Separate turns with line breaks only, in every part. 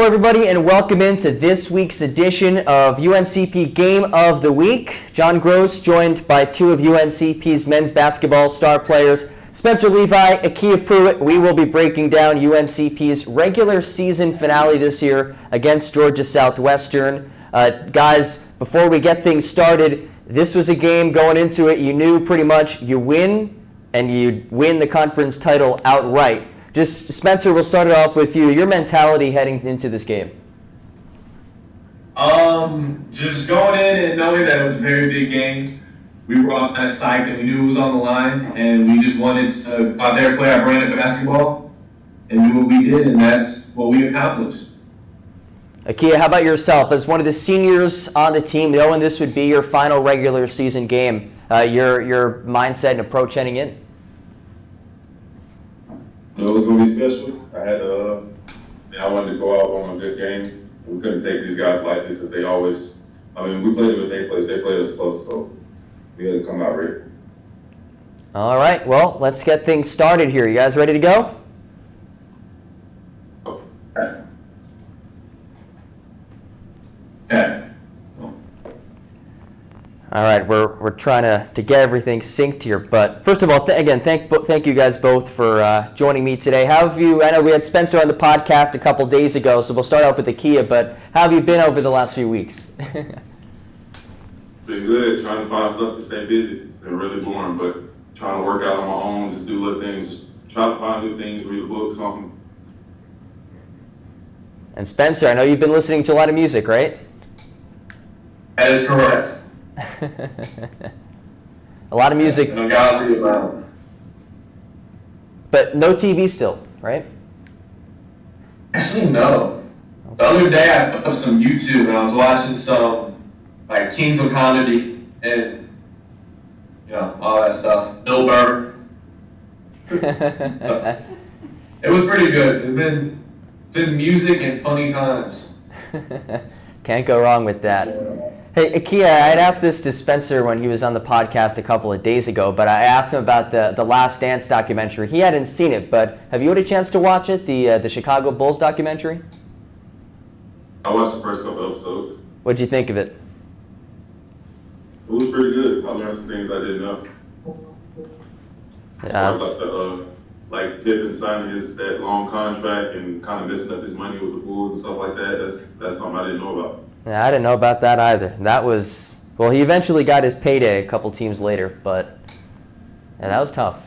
everybody, and welcome into this week's edition of UNCP Game of the Week. John Gross, joined by two of UNCP's men's basketball star players, Spencer Levi, Akia Pruitt. We will be breaking down UNCP's regular season finale this year against Georgia Southwestern. Guys, before we get things started, this was a game going into it. You knew pretty much you win, and you'd win the conference title outright. Just, Spencer, we'll start it off with you. Your mentality heading into this game.
Just going in and knowing that it was a very big game. We were all kind of psyched and we knew it was on the line, and we just wanted to go out there and play our brand of basketball and do what we did, and that's what we accomplished.
Akia, how about yourself? As one of the seniors on the team, knowing this would be your final regular season game, your mindset and approach heading in?
It was going to be special. I wanted to go out on a good game. We couldn't take these guys lightly because they always, we played them with their place. They played us close, so we had to come out ready.
All right, well, let's get things started here. You guys ready to go?
Yeah.
All right, we're trying to get everything synced here, but first of all, thank you guys both for joining me today. How have you? I know we had Spencer on the podcast a couple days ago, so we'll start off with Akia. But how have you been over the last few weeks?
Been good. Trying to find stuff to stay busy. It's been really boring, but trying to work out on my own, just do little things, just try to find new things, read a book, something.
And Spencer, I know you've been listening to a lot of music, right?
That is correct.
A lot of music.
No gallery about it.
But no TV still, right?
Actually, no. The other day I put up some YouTube and I was watching some like Kings of Comedy and all that stuff. Bill Burr. It was pretty good. It's been music and funny times.
Can't go wrong with that. Hey, Akia, I had asked this to Spencer when he was on the podcast a couple of days ago, but I asked him about the Last Dance documentary. He hadn't seen it, but have you had a chance to watch it, the Chicago Bulls documentary?
I watched the first couple episodes.
What'd you think of it?
It was pretty good. I learned some things I didn't know. As far as like Pippen signing that long contract and kind of messing up his money with the Bulls and stuff like that, that's something I didn't know about.
Yeah, I didn't know about that either. He eventually got his payday a couple teams later, but yeah, that was tough.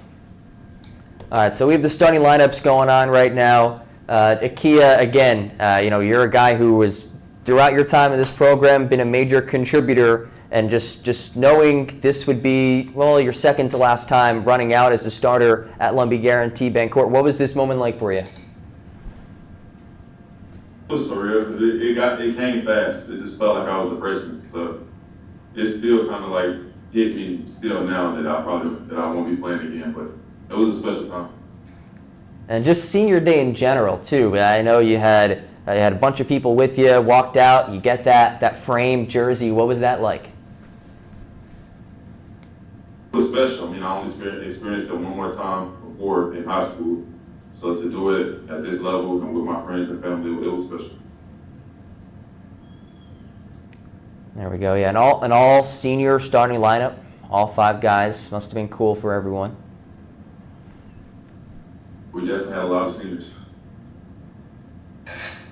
All right, so we have the starting lineups going on right now. Akia, again, you're a guy who was, throughout your time in this program, been a major contributor, and just knowing this would be, your second to last time running out as a starter at Lumbee Guarantee Bancourt. What was this moment like for you?
It was surreal because it came fast. It just felt like I was a freshman. So it still kind of like hit me still now that I won't be playing again. But it was a special time.
And just senior day in general too. I know you had a bunch of people with you, walked out. You get that framed jersey. What was that like?
It was special. I only experienced it one more time before in high school. So to do it at this level and with my friends and family, it was special.
There we go. Yeah, an all senior starting lineup, all 5 guys. Must have been cool for everyone.
We definitely had a lot of seniors.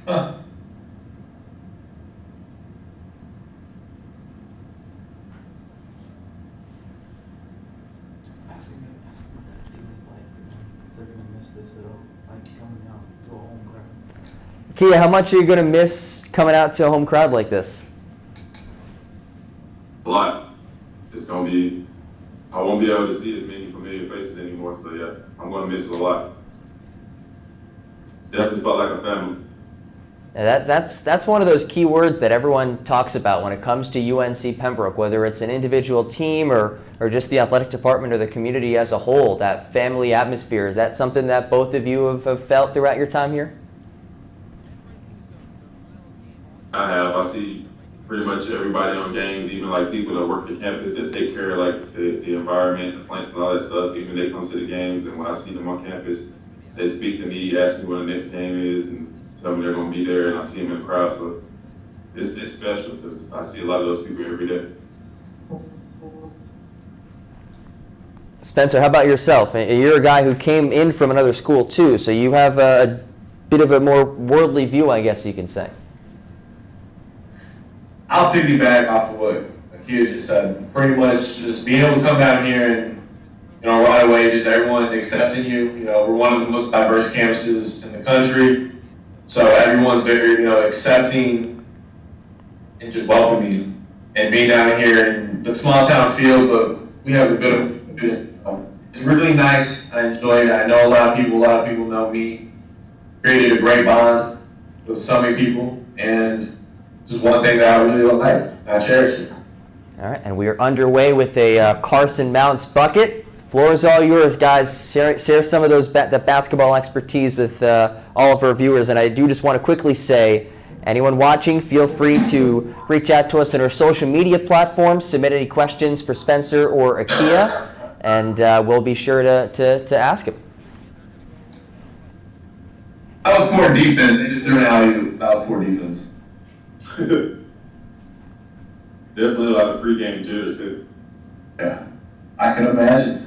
Ask them what that feeling's like, if they're going to miss this at all, like coming out to a home crowd.
Kia, how much are you going to miss coming out to a home crowd like this?
A lot. It's going to be, I won't be able to see as many familiar faces anymore, so yeah, I'm going to miss it a lot. Definitely felt like a family.
Yeah, that's one of those key words that everyone talks about when it comes to UNC Pembroke, whether it's an individual team or just the athletic department or the community as a whole, that family atmosphere. Is that something that both of you have felt throughout your time here?
I have. I see pretty much everybody on games, even like people that work the campus that take care of like the environment, the plants and all that stuff, even they come to the games, and when I see them on campus, they speak to me, ask me what the next game is, and tell me they're gonna be there, and I see them in the crowd. So it's special because I see a lot of those people every day.
Spencer, how about yourself? You're a guy who came in from another school too, so you have a bit of a more worldly view, I guess you can say.
I'll piggyback off of what Akia just said. Pretty much just being able to come down here and, right away, just everyone accepting you. We're one of the most diverse campuses in the country. So everyone's very, accepting and just welcoming. And being down here in the small town feel, but we have a good it's really nice. I enjoy it. I know a lot of people know me. Created a great bond with so many people, and just one thing that I really like. I cherish it.
All right, and we are underway with a Carson Mounts bucket. Floor is all yours, guys. Share some of those that basketball expertise with all of our viewers. And I do just want to quickly say, anyone watching, feel free to reach out to us on our social media platforms, submit any questions for Spencer or Akia, and we'll be sure to ask him.
I was poor defense. They just turned out I was poor defense.
Definitely a lot of pregame jitters too.
Yeah, I can imagine.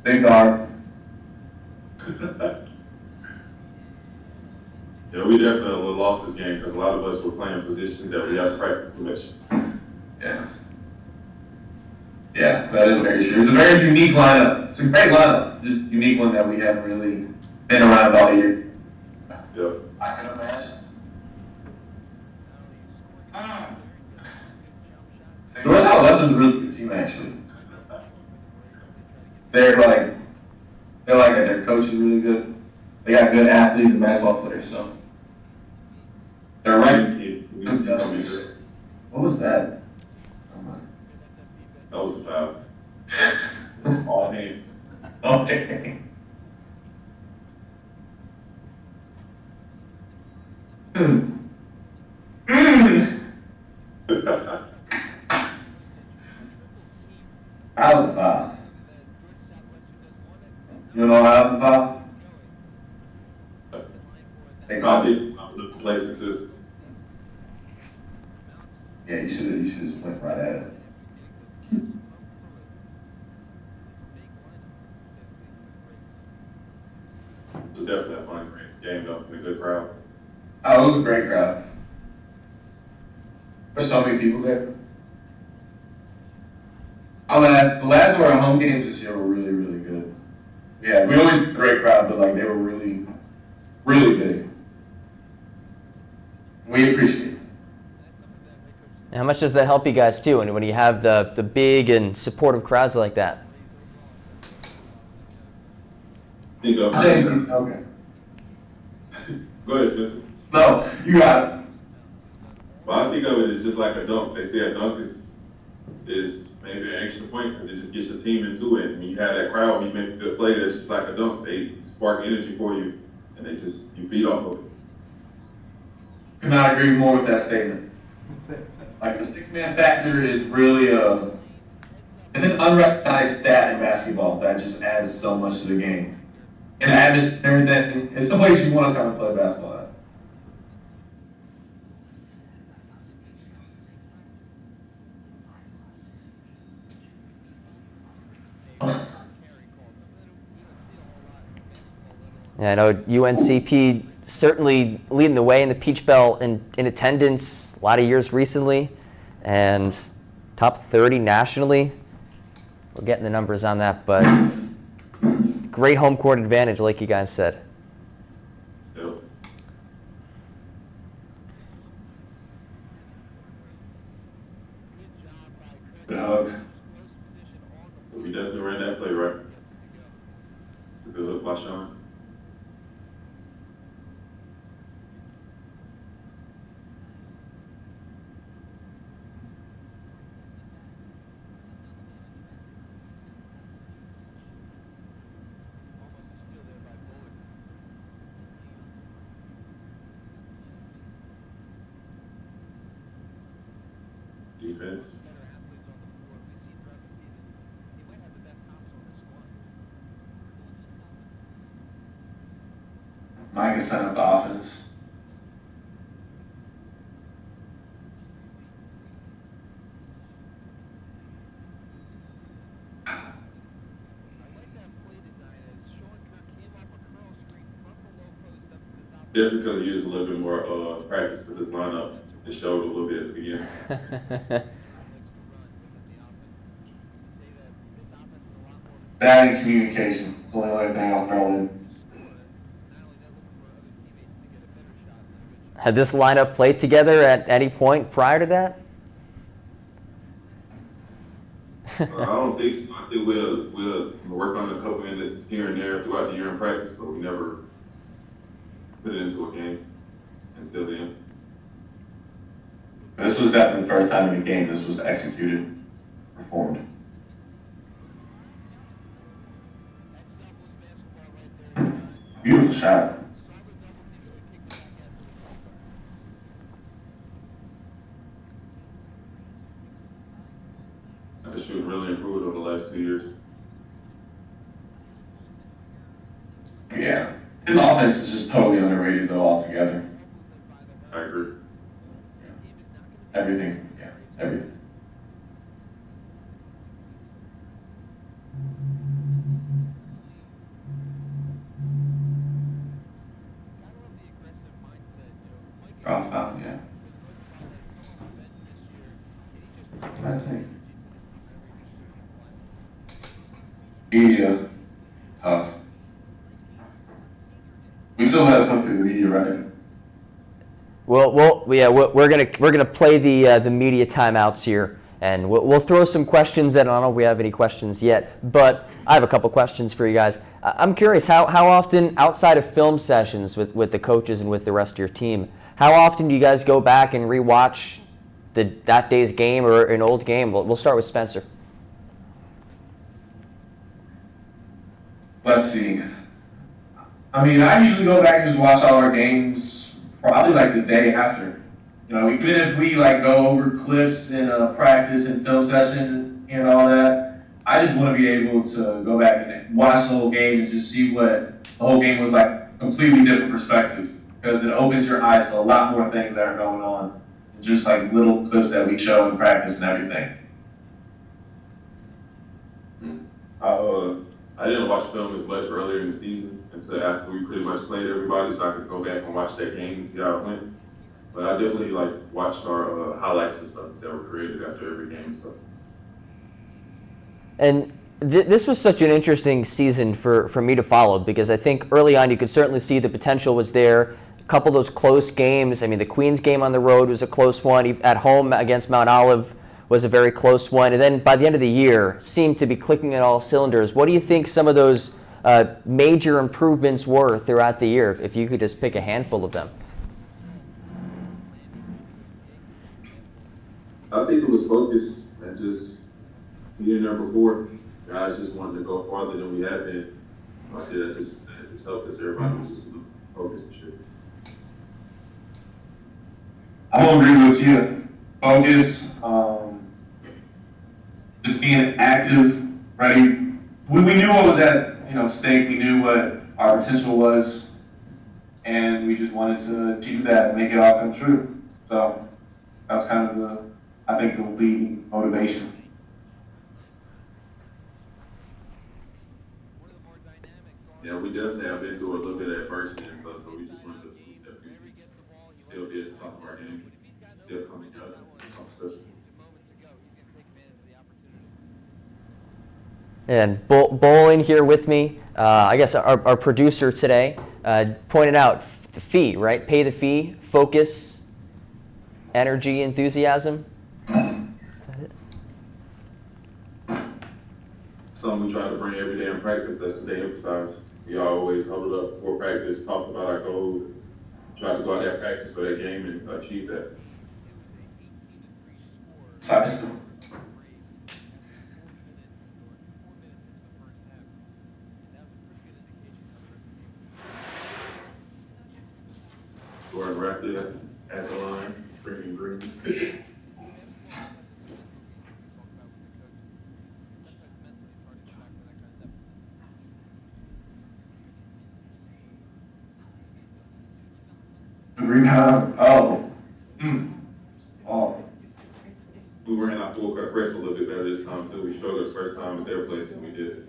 Big guard.
Yeah, we definitely lost this game because a lot of us were playing positions that we have practice connection.
Yeah. Yeah, that is very true. It's a very unique lineup. It's a great lineup. Just a unique one that we haven't really been around all year.
Yep.
I can imagine. North Southwestern's a really good team, actually. They're like their coach is really good. They got good athletes and basketball players, so they're right. What was that?
That was a foul. All hand.
Okay. That was a foul. You know that was a foul? They
I
called it.
did. I was complacent too.
Yeah, you should just went right at it.
It was definitely a fun game though, and a good crowd.
Oh, it was a great crowd. There's so many people there. The last of our home games this year were really, really good. Yeah, we always had a great crowd, but they were really, really big. We appreciate it.
And how much does that help you guys too, when you have the big and supportive crowds like that?
Think of
Okay.
Go ahead, Spencer.
No, you got it.
Well, I think of it as just like a dunk. They say a dunk is maybe an extra point because it just gets your team into it. When you have that crowd, when you make a good play, that's just like a dunk. They spark energy for you, and you feed off of it.
Could not agree more with that statement. The six-man factor is really it's an unrecognized stat in basketball that just adds so much to the game. And atmosphere and everything. It's the place you want to come and play basketball at.
Yeah, I know UNCP certainly leading the way in the Peach Belt in attendance a lot of years recently, and top 30 nationally. We're getting the numbers on that, but great home court advantage, like you guys said.
Yep. Good hug. We definitely ran that play right. It's a good hook by Sean. Defense.
Mike is setting up the offense.
Definitely could have used a little bit more practice with this lineup. It showed a little bit at the beginning.
That and communication. It's the only other thing I'll throw in.
Had this lineup played together at any point prior to that?
I don't think so. I think we'll work on a couple minutes here and there throughout the year in practice, but we never put it into a game until then.
This was definitely the first time in the game this was executed, performed. Beautiful shot.
The shooting really improved over the last 2 years.
Yeah. His offense is just totally underrated though altogether.
I agree.
Everything. Yeah. Everything. Drop out, yeah. I think. Media, tough. We still have to come through the media, right?
Well, yeah, we're gonna play the media timeouts here, and we'll throw some questions in. I don't know if we have any questions yet, but I have a couple questions for you guys. I'm curious how often, outside of film sessions with the coaches and with the rest of your team, how often do you guys go back and rewatch that day's game or an old game? We'll start with Spencer.
Let's see. I mean, I usually go back and just watch all our games probably like the day after. You know, even if we like go over clips in practice and film session and all that, I just want to be able to go back and watch the whole game and just see what the whole game was like, completely different perspective, because it opens your eyes to a lot more things that are going on, just like little clips that we show in practice and everything.
I didn't watch film as much earlier in the season until after we pretty much played everybody, so I could go back and watch that game and see how it went. But I definitely like watched our highlights and stuff that were created after every game and stuff.
And this was such an interesting season for me to follow, because I think early on you could certainly see the potential was there. A couple of those close games. I mean, the Queens game on the road was a close one. At home against Mount Olive was a very close one. And then by the end of the year, seemed to be clicking at all cylinders. What do you think some of those major improvements were throughout the year, if you could just pick a handful of them?
I think it was focus and just being there before. Guys just wanted to go farther than we had been. So I think that just helped us. Everybody was just focused and shit.
I'm gonna agree with you. Focus, just being active, ready. We knew what was at stake. We knew what our potential was, and we just wanted to do that and make it all come true. So that was kind of I think the leading motivation.
Yeah, we definitely have been through a little bit of adversity and stuff, so we just wanted to prove that we could still be at the top of our game, still coming out with something special.
And Bolin here with me, I guess our producer today, pointed out the fee, right? Pay the fee, focus, energy, enthusiasm. Is that it?
Something we try to bring every day in practice. That's what they emphasize. We always huddled up before practice, talked about our goals, and try to go out there and practice for that game and achieve that. Scoring rapidly at the line, screaming green.
rebound. Oh. Oh.
We were in our full court press a little bit better this time too. We struggled the first time at their place than we did.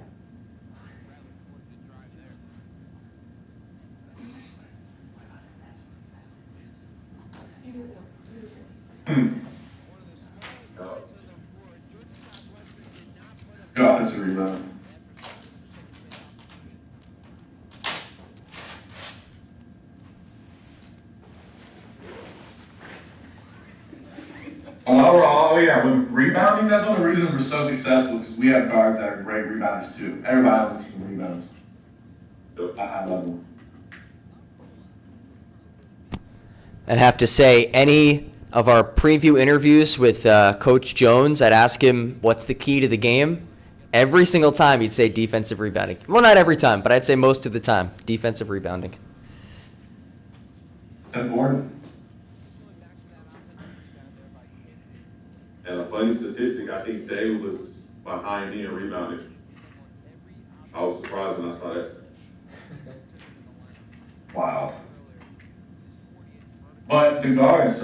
Good offensive rebound. Overall, yeah, with rebounding, that's one of the reasons we're so successful, because we have guards that are great rebounders too. Everybody on the team rebounds at high level.
I'd have to say, any of our preview interviews with Coach Jones, I'd ask him what's the key to the game. Every single time he'd say defensive rebounding. Well, not every time, but I'd say most of the time, defensive rebounding.
Important.
And a funny statistic, I think Dave was behind me in rebounding. I was surprised when I saw that.
Wow. But the guards,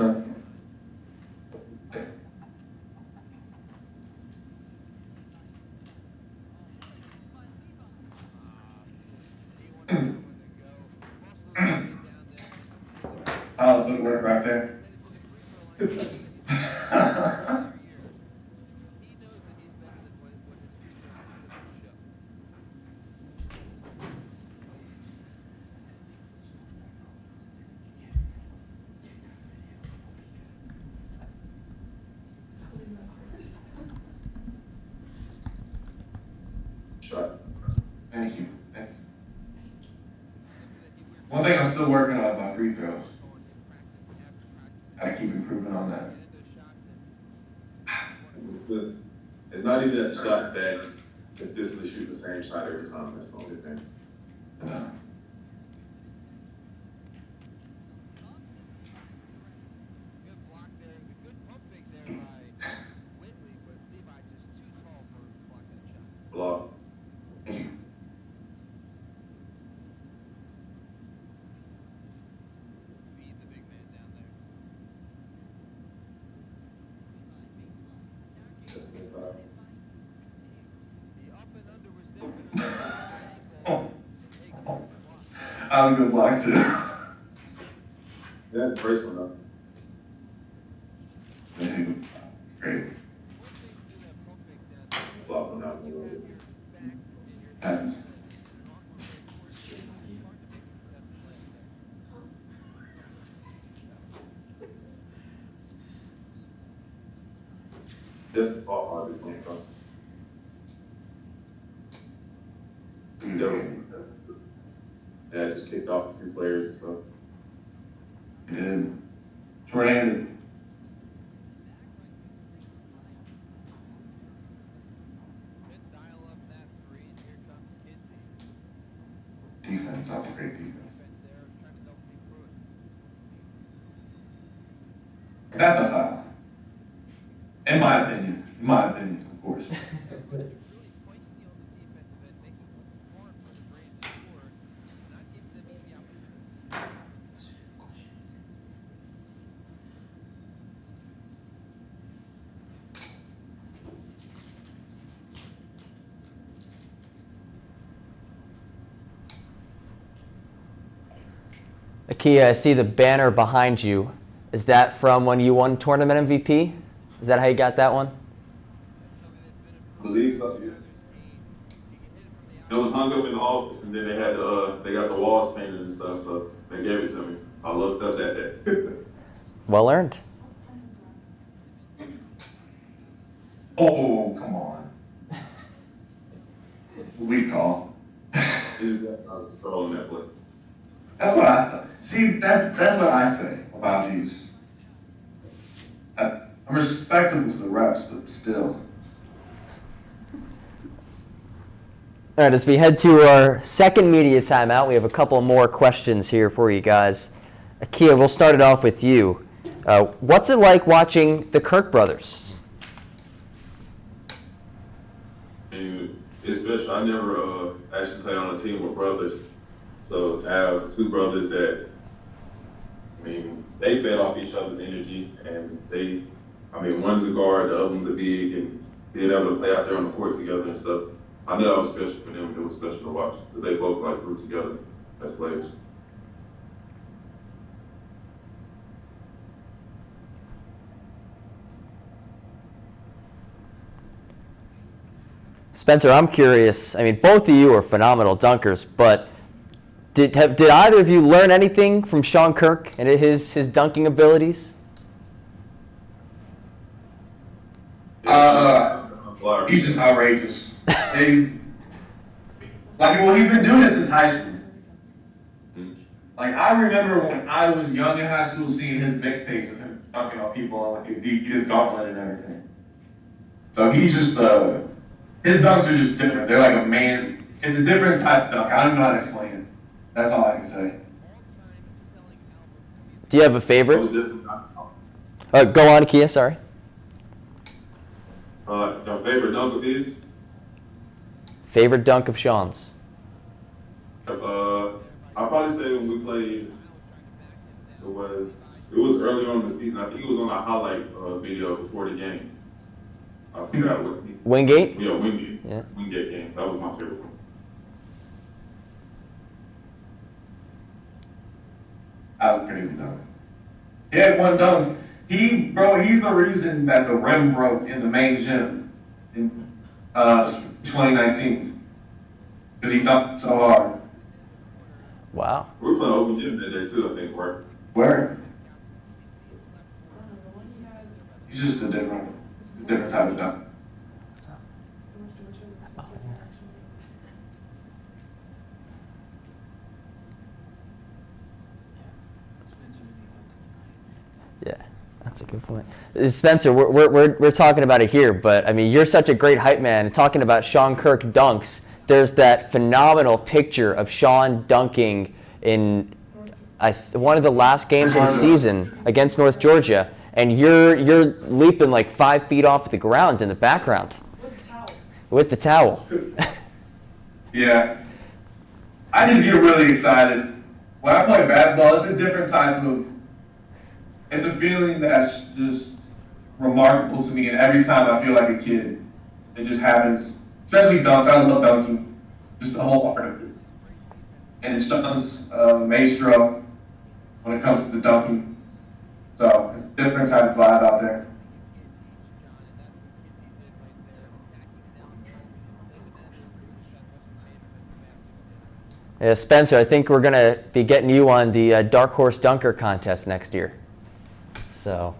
Tyler's good work right there.
Shot.
Thank you. Thank you. One thing I'm still working on is my free throws. Gotta keep improving on that.
It's not even that the shot's bad. Consistently shoot the same shot every time. That's the only thing. Block.
Thank you. That was a good block too.
Yeah, the first one though.
Dude, great.
Block one out.
Happens.
Definitely fought hard this game, though. Yeah, just kicked off a few players and stuff.
Did. Short-handed. Defense, that was great defense. That's a foul. In my opinion, of course.
Akia, I see the banner behind you. Is that from when you won tournament MVP? Is that how you got that one?
I believe so, yeah. It was hung up in the office, and then they had they got the walls painted and stuff, so they gave it to me. I looked up that day.
Well earned.
Oh, come on. We call.
Is that controlling that play?
That's what I thought. See, that's what I say about these. I'm respectable to the refs, but still.
All right, as we head to our second media timeout, we have a couple more questions here for you guys. Akia, we'll start it off with you. What's it like watching the Kirk brothers?
And it's special. I never actually played on a team with brothers. So to have two brothers that, mean, they fed off each other's energy, and one's a guard, the other one's a big, and being able to play out there on the court together and stuff. I know that was special for them. It was special to watch because they both like grew together as players.
Spencer, I'm curious. I mean, both of you are phenomenal dunkers, but did either of you learn anything from Sean Kirk and his dunking abilities?
He's just outrageous. He's been doing this since high school. Like, I remember when I was young in high school seeing his mixtapes of him dunking on people on like his gauntlet and everything. So he's just his dunks are just different. They're like a man. It's a different type of dunk. I don't know how to explain it. That's all I can say.
Do you have a favorite? Go on, Kia. Sorry.
Your favorite dunk of his?
Favorite dunk of Sean's?
I'll probably say when we played, it was early on in the season. I think it was on a highlight video before the game. I forgot what team.
Wingate?
Yeah, Wingate.
Yeah.
Wingate game. That was my favorite one.
That was crazy dunk. He had one dunk. He's the reason that the rim broke in the main gym in 2019. Because he dunked so hard.
Wow.
We were playing open gym that day too, I think, right?
Where? He's just a different type of dunk.
Yeah, that's a good point. Spencer, we're talking about it here, but I mean, you're such a great hype man. Talking about Sean Kirk dunks, there's that phenomenal picture of Sean dunking in one of the last games of the season against North Georgia, and you're leaping like 5 feet off the ground in the background. With the towel.
Yeah. I just get really excited. When I play basketball, it's a different type of, it's a feeling that's just remarkable to me, and every time I feel like a kid. It just happens. Especially dunks. I love dunking. Just the whole art of it. And it's Sean's maestro when it comes to the dunking. So it's a different type of vibe out there.
Yeah, Spencer, I think we're going to be getting you on the Dark Horse Dunker contest next year. So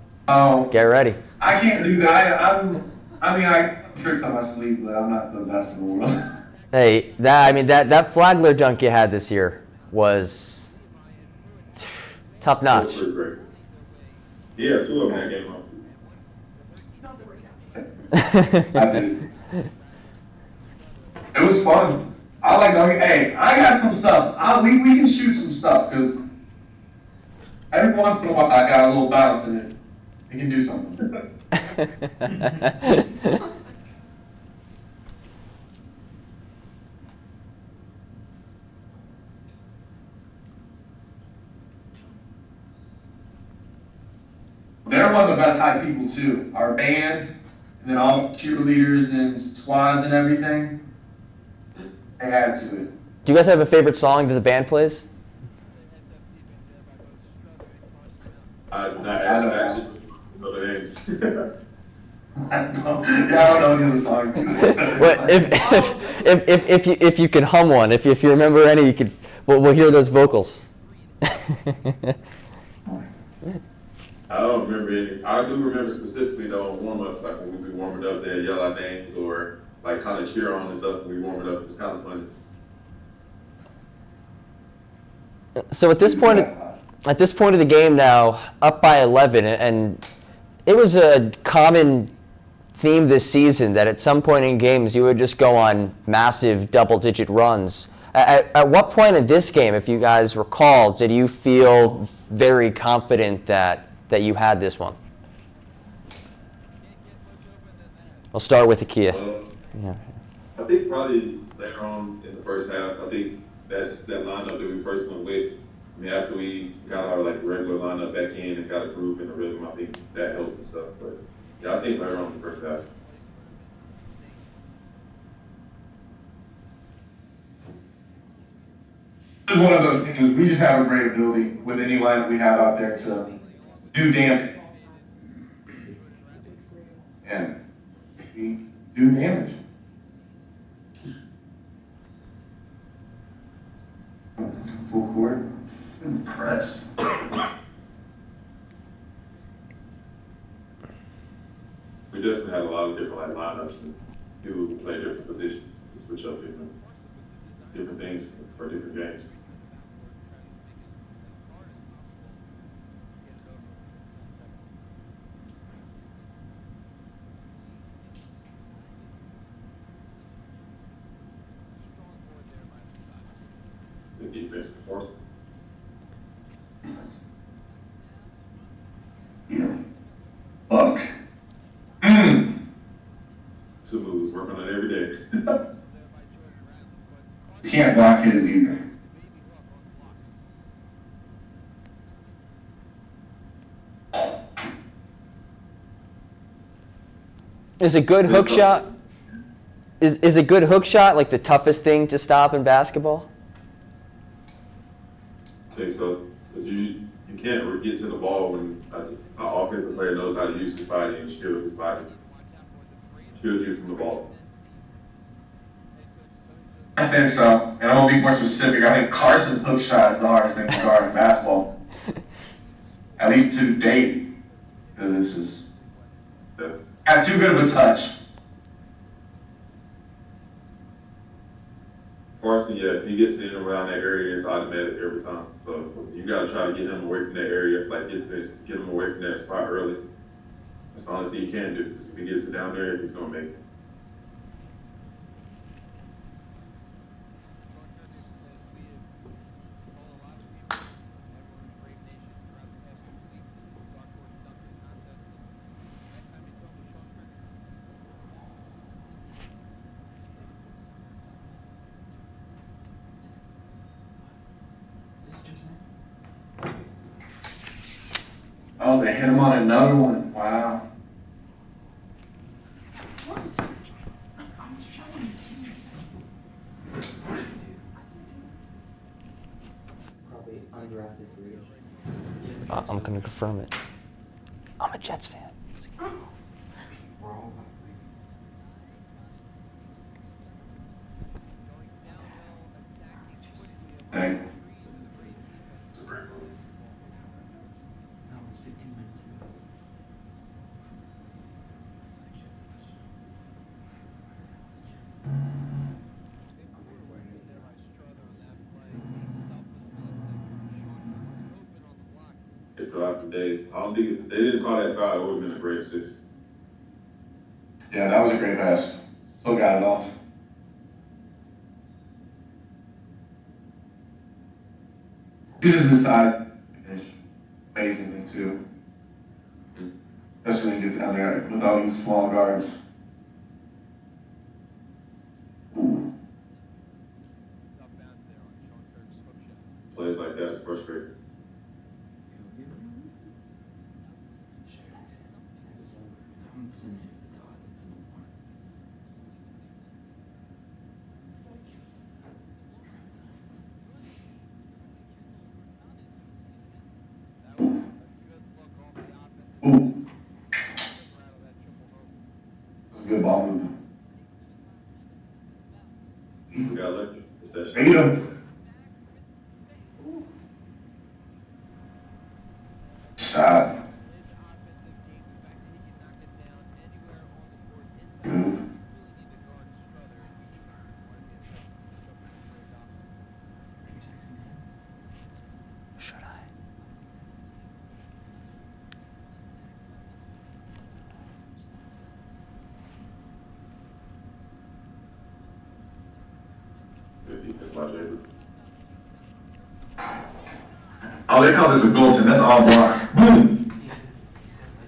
get ready.
I can't do that. I have tricks on my sleeve, but I'm not the best in the world.
Hey, that Flagler dunk you had this year was top notch.
Pretty great. Yeah, 2 of them that game.
I did. It was fun. I like dunking. Hey, I got some stuff. We can shoot some stuff because every once in a while I got a little bounce in it. It can do something. They're one of the best hype people too. Our band, and then all cheerleaders and squads and everything. They had to it.
Do you guys have a favorite song that the band plays?
I don't know the names.
I don't know any of the songs.
Well, if you can hum one, if you remember any, you could. We'll hear those vocals.
I don't remember any. I do remember specifically though warm-ups, like when we be warming up, they'd yell our names or like kind of cheer on and stuff when we warm it up. It's kind of funny.
So at this point of the game now, up by 11, and it was a common theme this season that at some point in games you would just go on massive double-digit runs. At what point in this game, if you guys recall, did you feel very confident that you had this one? I'll start with Akia. Yeah.
I think probably later on in the first half, I think that lineup that we first went with, I mean, after we got our like regular lineup back in and got a groove and a rhythm, I think that helped and stuff. But yeah, I think later on in the first half.
It's one of those things. We just have a great ability with any lineup we have out there to do damage. And we do damage. Full court. Press.
We definitely had a lot of different like lineups and people who play different positions to switch up different things for different games. The defense force.
Fuck.
Two moves, work on it every day.
You can't block his either.
Is a good hook shot? Is a good hook shot like the toughest thing to stop in basketball?
I think so. Because you can't get to the ball when an offensive player knows how to use his body and shield his body. Shield you from the ball.
I think so. And I won't be more specific. I think Carson's hook shot is the hardest thing to guard in basketball. At least to date. Because this is got too good of a touch.
Carson, yeah, if he gets in around that area, it's automatic every time. So you got to try to get him away from that area, like get him away from that spot early. That's the only thing you can do. Because if he gets it down there, he's going to make it.
Oh, they hit him on another one. Wow.
What? I'm showing you. Probably undrafted free agent.
I'm going to confirm it. I'm a Jets fan.
We're all about
Dang.
That was 15 minutes ago.
They fell out for days. I don't think they didn't call that foul. It would have been a great assist.
Yeah, that was a great pass. Still got it off. Uses his side finish amazingly too. Especially when he gets down there with all these small guards. Ooh.
Plays like that is frustrating.
I'm sending it to Todd.
Ooh. That's a good ball movement.
We got lucky. It's that shot.
Beat him. Shot. Move.
Should I?
Good defense by Jacob.
Oh, they call this a goaltend. That's all block. Boom.
He said,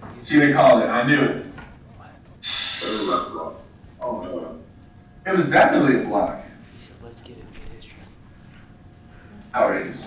let's get
See, they called it. I knew it.
Third left block. Oh, no.
It was definitely a block.
He said, let's get it. Get history.
Outrageous.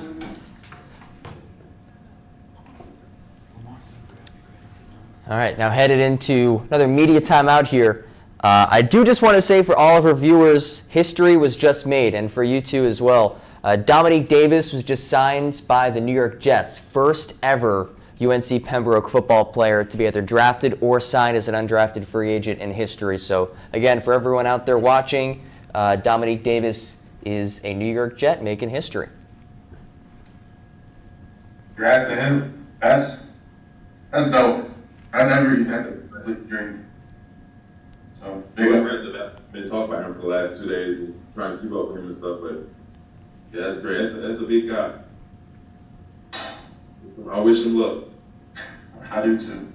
All right, now headed into another media timeout here. I do just want to say for all of our viewers, history was just made, and for you too as well. Dominique Davis was just signed by the New York Jets, first ever UNC Pembroke football player to be either drafted or signed as an undrafted free agent in history. So again, for everyone out there watching, Dominique Davis is a New York Jet making history.
Congrats to him. That's dope. That's a dream. So
Been talking about him for the last 2 days and trying to keep up with him and stuff, but yeah, that's great. That's a big guy. I wish him luck.
I do too.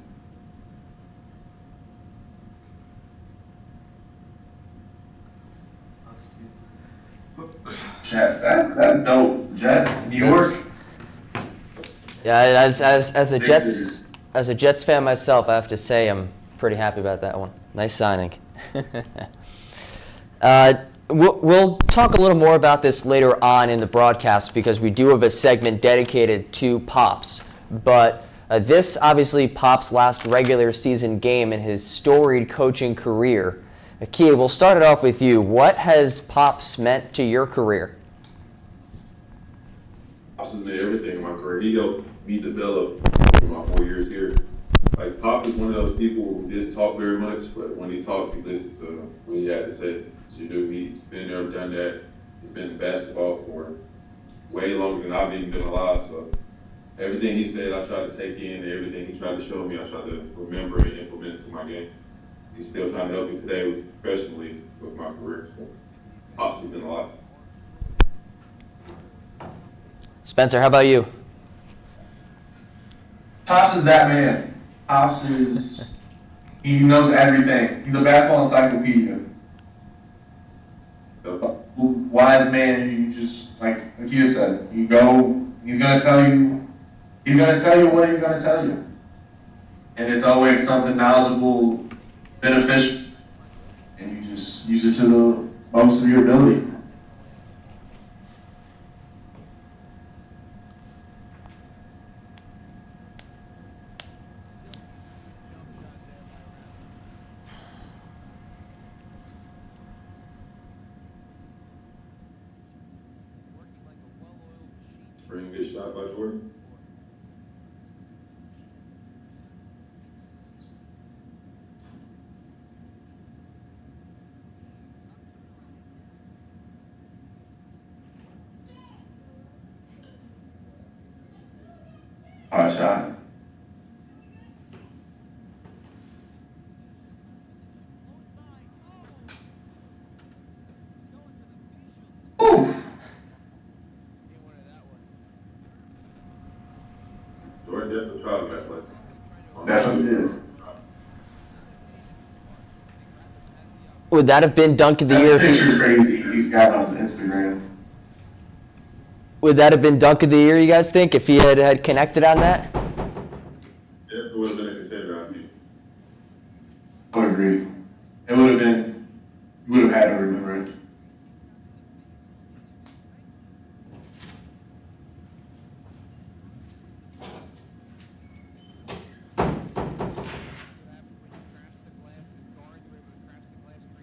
Jets, that's dope. Jets, New York.
Yeah, as a Jets fan myself, I have to say I'm pretty happy about that one. Nice signing. We'll talk a little more about this later on in the broadcast because we do have a segment dedicated to Pops. But this obviously Pop's last regular season game in his storied coaching career. Kia, we'll start it off with you. What has Pops meant to your career?
Pops has meant everything in my career. He helped me develop in my 4 years here. Like, Pop is one of those people who didn't talk very much, but when he talked, you listened to what he had to say. You knew he's been there, done that. He's been in basketball for way longer than I've even been alive. So everything he said, I tried to take in, and everything he tried to show me, I tried to remember and implement into my game. He's still trying to help me today professionally with my career. So Pops has been a lot.
Spencer, how about you?
Pops is that man. Pops is, he knows everything. He's a basketball encyclopedia. Wise man, you just, like you said, you go, he's gonna tell you what he's gonna tell you. And it's always something knowledgeable, beneficial, and you just use it to the most of your ability.
Pretty good shot by Jordan.
Hard shot. Ooh.
Jordan definitely tried to match like
That's what he did.
Would that have been dunk of the year?
That picture's crazy. He's got on Instagram.
Would that have been dunk of the year, you guys think, if he had connected on that?
Yeah, it would have been a contender, I think.
I would agree. It would have been, you would have had to remember it.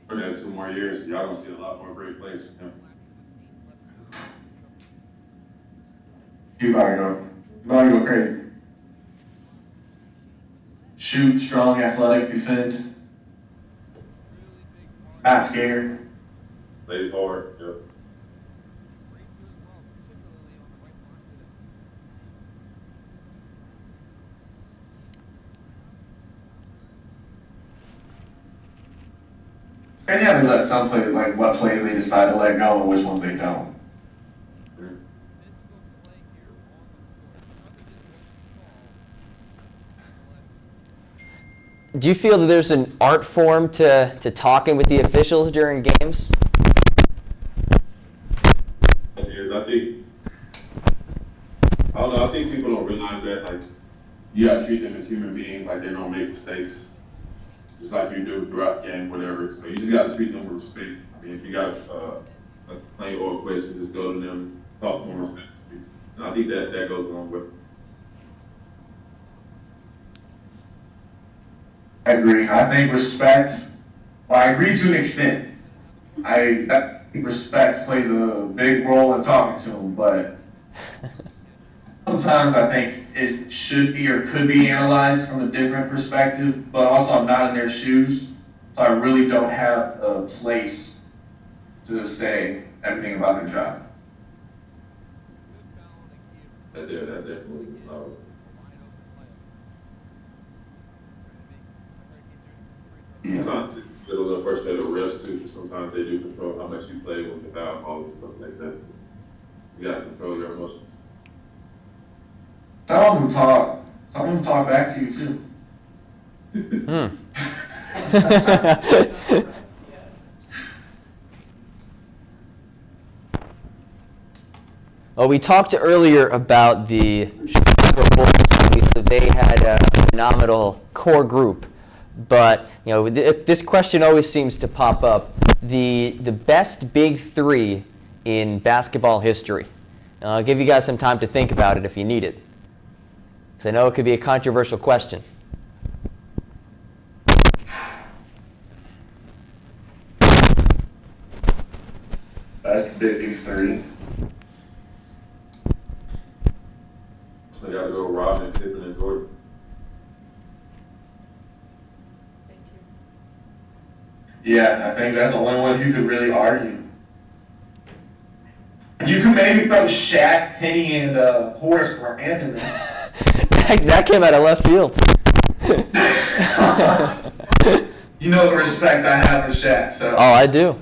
Jordan has 2 more years, so y'all gonna see a lot more great plays from him.
You about to go crazy. Shoot, strong, athletic, defend. Not scared.
Plays hard, yep.
Crazy how they let some play, like what plays they decide to let go and which ones they don't.
Do you feel that there's an art form to talking with the officials during games?
I don't know, I think people don't realize that, like, you gotta treat them as human beings, like they don't make mistakes, just like you do throughout the game, whatever. So you just gotta treat them with respect. I mean, if you got a plain old question, just go to them, talk to them respectfully. And I think that goes a long way.
I agree. I think respect, well, I agree to an extent. I think respect plays a big role in talking to him, but sometimes I think it should be or could be analyzed from a different perspective, but also I'm not in their shoes, so I really don't have a place to say everything about their job.
That definitely. Sometimes you get a little frustrated with refs too, because sometimes they do control how much you play with the foul calls and stuff like that. You gotta control your emotions.
Some of them talk back to you too.
Well, we talked earlier about the Chicago Bulls. So they had a phenomenal core group, but this question always seems to pop up: the best big three in basketball history. I'll give you guys some time to think about it if you need it, because I know it could be a controversial question.
That's the big three.
So you gotta go Robin, Pippen, and Jordan.
Yeah, I think that's the only one you could really argue. You could maybe throw Shaq, Penny, and Horace Grant in there.
That came out of left field.
You know the respect I have for Shaq, so.
Oh, I do.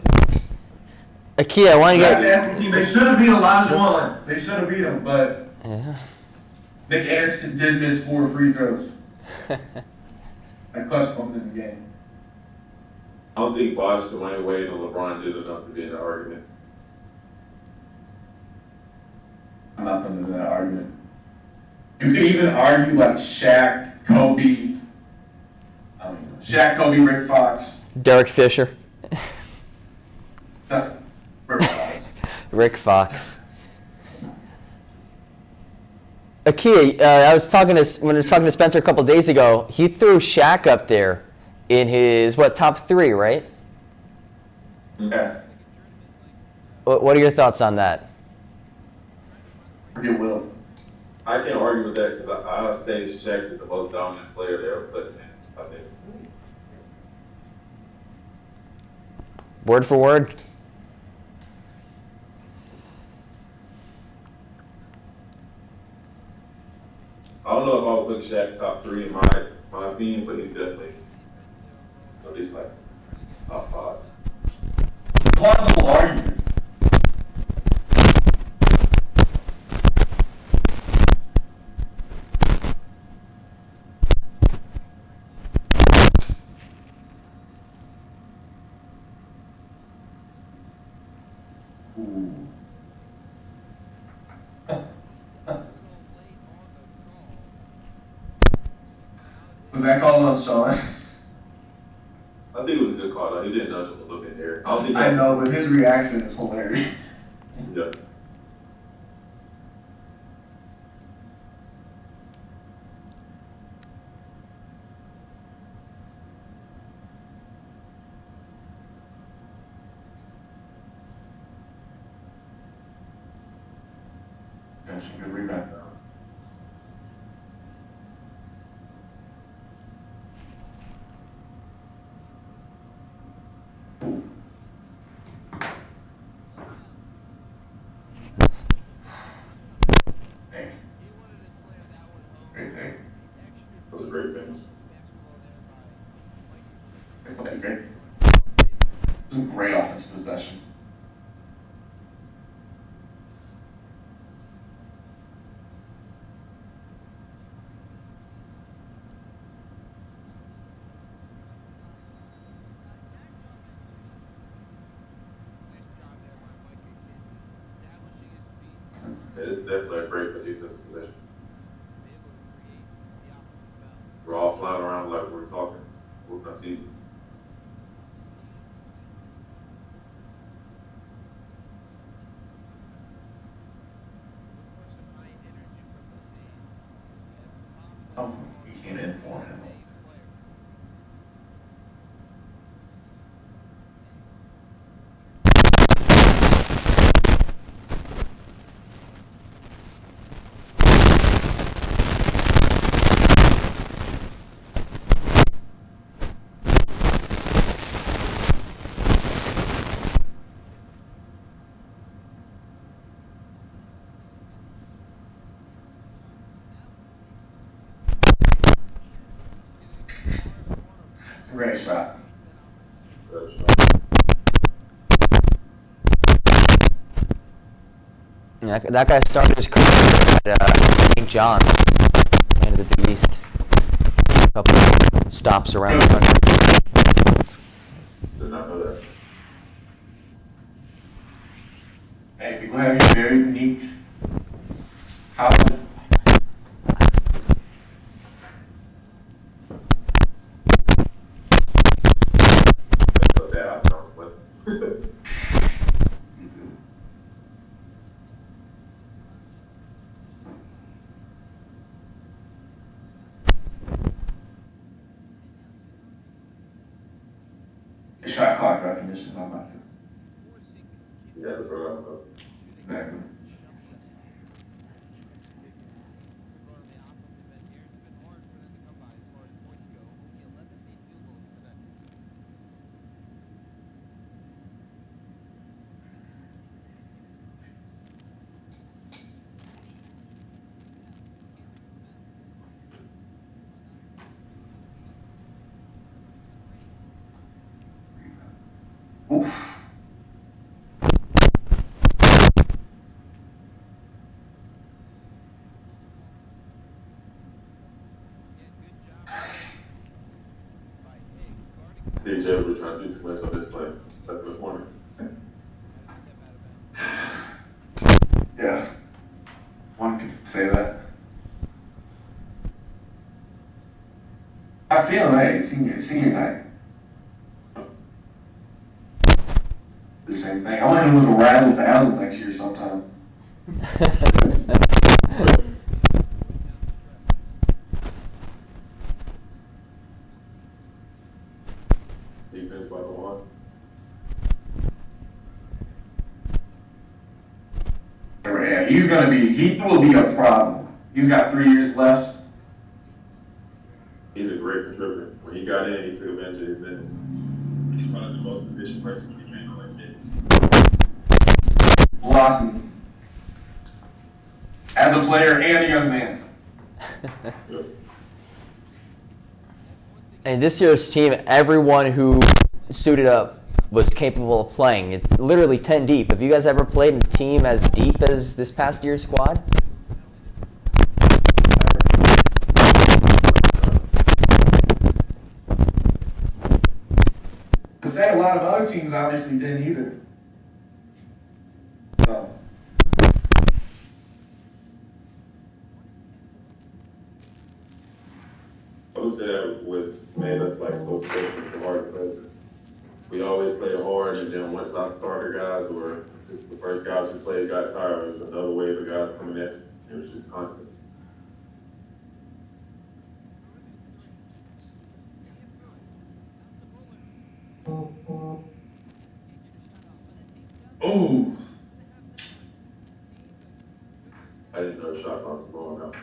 Akia, I want to get.
They should have beat Olajuwon. They should have beat him, but Nick Anderson did miss 4 free throws. I clutched them in the game.
I don't think Bosh, Dwayne Wade, and LeBron did enough to be in the argument.
I'm not putting in that argument. You could even argue like Shaq, Kobe, Rick Fox.
Derek Fisher.
Rick Fox.
Rick Fox. Akia, I was talking to when we were talking to Spencer a couple days ago. He threw Shaq up there in his top 3, right?
Yeah.
What are your thoughts on that?
It will.
I can't argue with that because I say Shaq is the most dominant player they ever played in. I think.
Word for word?
I don't know if I would put Shaq top 3 in my opinion, but he's definitely at least like top 5.
Plausible argument. Ooh. Was that called on Sean?
I think it was a good call though. He didn't nudge him a little bit there. I don't think
I know, but his reaction is hilarious.
Yeah.
That's a good rebound. Thanks. Great thing.
That was a great finish.
Okay, great. It was a great offensive possession.
It's definitely a great defensive possession. We're all flying around like we're talking. We're not easy.
Oh, he came in for him. Great shot.
Good shot.
That guy started his career at St. John's and the Big East. A couple of stops around the country.
Did not know that.
Hey, people have a very unique childhood.
That's so bad. I was but
Shot clock recognition, I'm not good.
you had to throw it out.
Exactly. Oof.
DJ was trying to do too much on this play. Stuck in the corner.
Yeah. One could say that. I feel like senior night. The same thing. I want him with a razzle dazzle next year sometime.
Defense by the one.
Yeah, he will be a problem. He's got 3 years left.
He's a great contributor. When he got in, he took advantage of his minutes. He's probably the most efficient person when he came on like minutes.
Blossom. As a player and a young man.
Yep.
And this year's team, everyone who suited up was capable of playing. It, literally 10 deep. Have you guys ever played in a team as deep as this past year's squad?
To say a lot of other teams obviously didn't either. So.
I would say that was made us like so different, so hard to play. We always played hard, and then once our starter guys or just the first guys who played got tired, there was another wave of guys coming in. It was just constant.
Ooh.
I didn't know the shot clock was going out.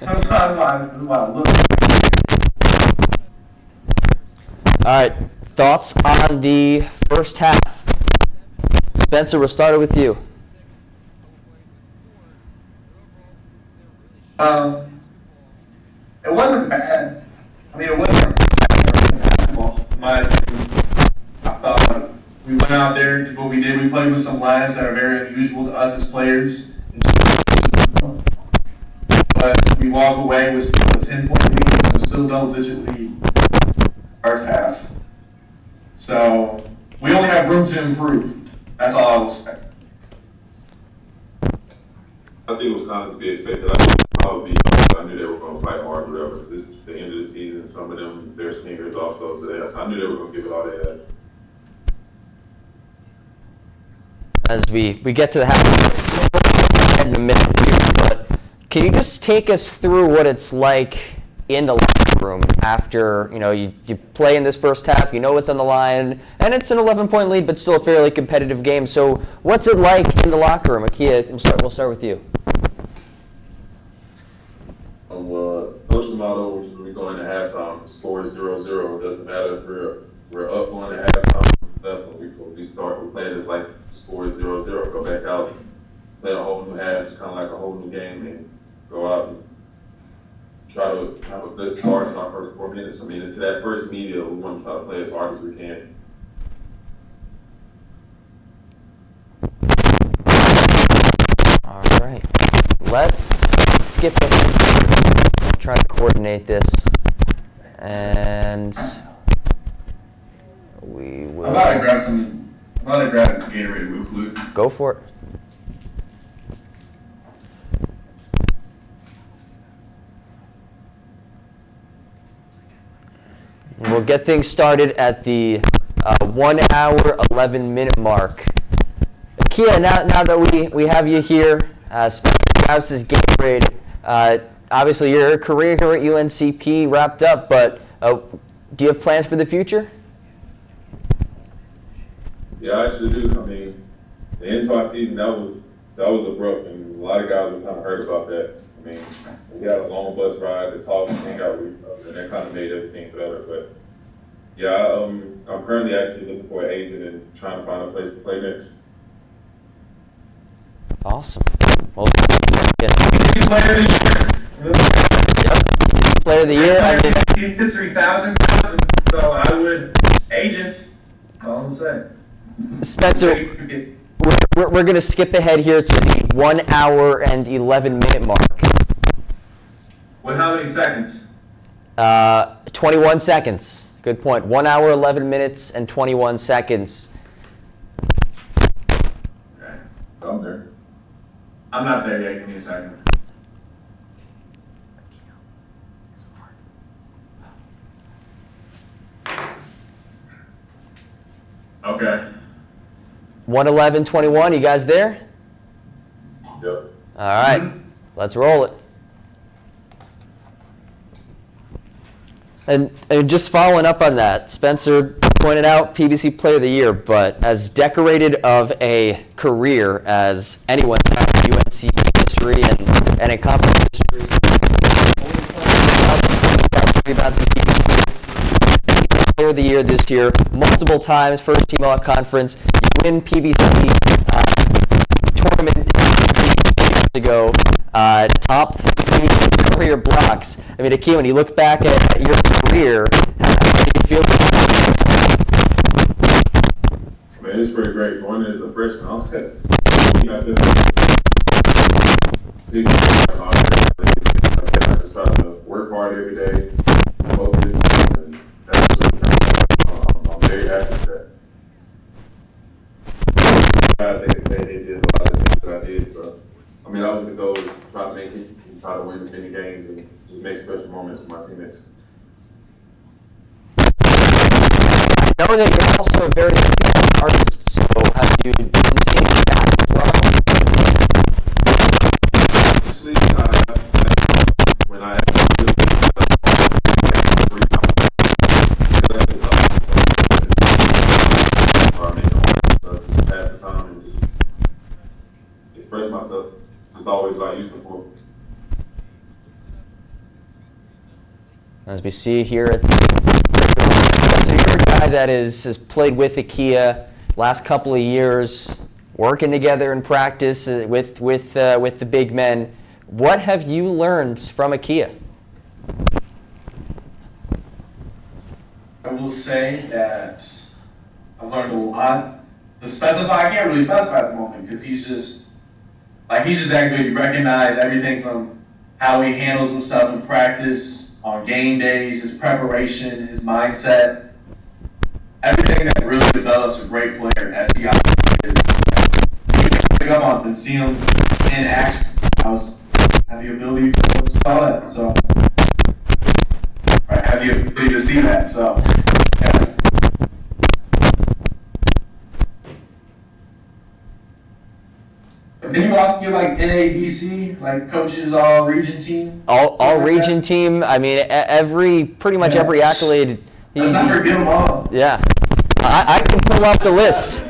That's why I look.
All right, thoughts on the first half? Spencer, we'll start with you.
It wasn't bad. I mean, it wasn't bad basketball, in my opinion. I thought we went out there and did what we did. We played with some lines that are very unusual to us as players. But we walk away with still a 10-point lead, so still double-digit lead first half. So we only have room to improve. That's all I will say.
I think it was kind of to be expected. I knew it would probably be, I knew they were going to fight hard, whatever, because this is the end of the season. Some of them, they're seniors also, so I knew they were going to give it all they had.
As we get to the half in a minute here, but can you just take us through what it's like in the locker room after, you play in this first half, you know what's on the line, and it's an 11-point lead, but still a fairly competitive game. So what's it like in the locker room? Akia, we'll start with you.
Coach D'Amato, which we go into halftime, score is 0-0. It doesn't matter if we're up going to halftime, left when we start. We play it as like score is 0-0. Go back out, play a whole new half. It's kind of like a whole new game, and go out and try to have a good start to our first 4 minutes. I mean, into that first media, we want to try to play as hard as we can.
All right, let's skip ahead. Try to coordinate this, and we will.
I'm about to grab a Gatorade real quick.
Go for it. We'll get things started at the 1 hour, 11-minute mark. Kia, now that we have you here, Spencer Gauss's Gatorade, obviously your career here at UNCP wrapped up, but do you have plans for the future?
Yeah, I actually do. I mean, the end to our season, that was abrupt, and a lot of guys were kind of hurt about that. I mean, we had a long bus ride, the talks, hang out with each other, and that kind of made everything better. But yeah, I'm currently actually looking for an agent and trying to find a place to play next.
Awesome. Well,
Player of the
yep. Player of the year. I mean,
year. History 1,000. So I would agent. All I'm saying.
Spencer, we're going to skip ahead here to the 1 hour and 11-minute mark.
With how many seconds?
21 seconds. Good point. 1 hour, 11 minutes, and 21 seconds.
Okay.
I'm there.
I'm not there yet. Give me a second. Okay.
1:11:21. You guys there?
Yep.
All right. Let's roll it. And just following up on that, Spencer pointed out PBC Player of the Year, but as decorated of a career as anyone's had in UNCP history and in conference history, rebounds in PBC Player of the Year this year, multiple times, first team all conference. You win PBC tournament 3 years ago, top 3 career blocks. I mean, Akeem, when you look back at your career, how do you feel?
Man, it's pretty great. Going in as a freshman, I just try to work hard every day, focus, and that's what I'm very happy with that. Guys, they can say they did a lot of things that I did, so I mean, that was the goal, is to try to make it and try to win as many games and just make special moments with my teammates.
I know that you're also a very good artist, so have you seen that as well?
Actually, when I just pass the time and just express myself. It's always what I use them for.
As we see here at the, so you're a guy that has played with Akia last couple of years, working together in practice with the big men. What have you learned from Akia?
I will say that I've learned a lot. To specify, I can't really specify at the moment because he's just that good. You recognize everything from how he handles himself in practice, on game days, his preparation, his mindset, everything that really develops a great player as he is. Pick up on and see him in action. I have the ability to saw that, so I have the ability to see that, so yeah. Then you like NABC, like coaches all region team?
All region team. I mean, pretty much every accolade.
Let's not forget them all.
Yeah, I can pull up the list.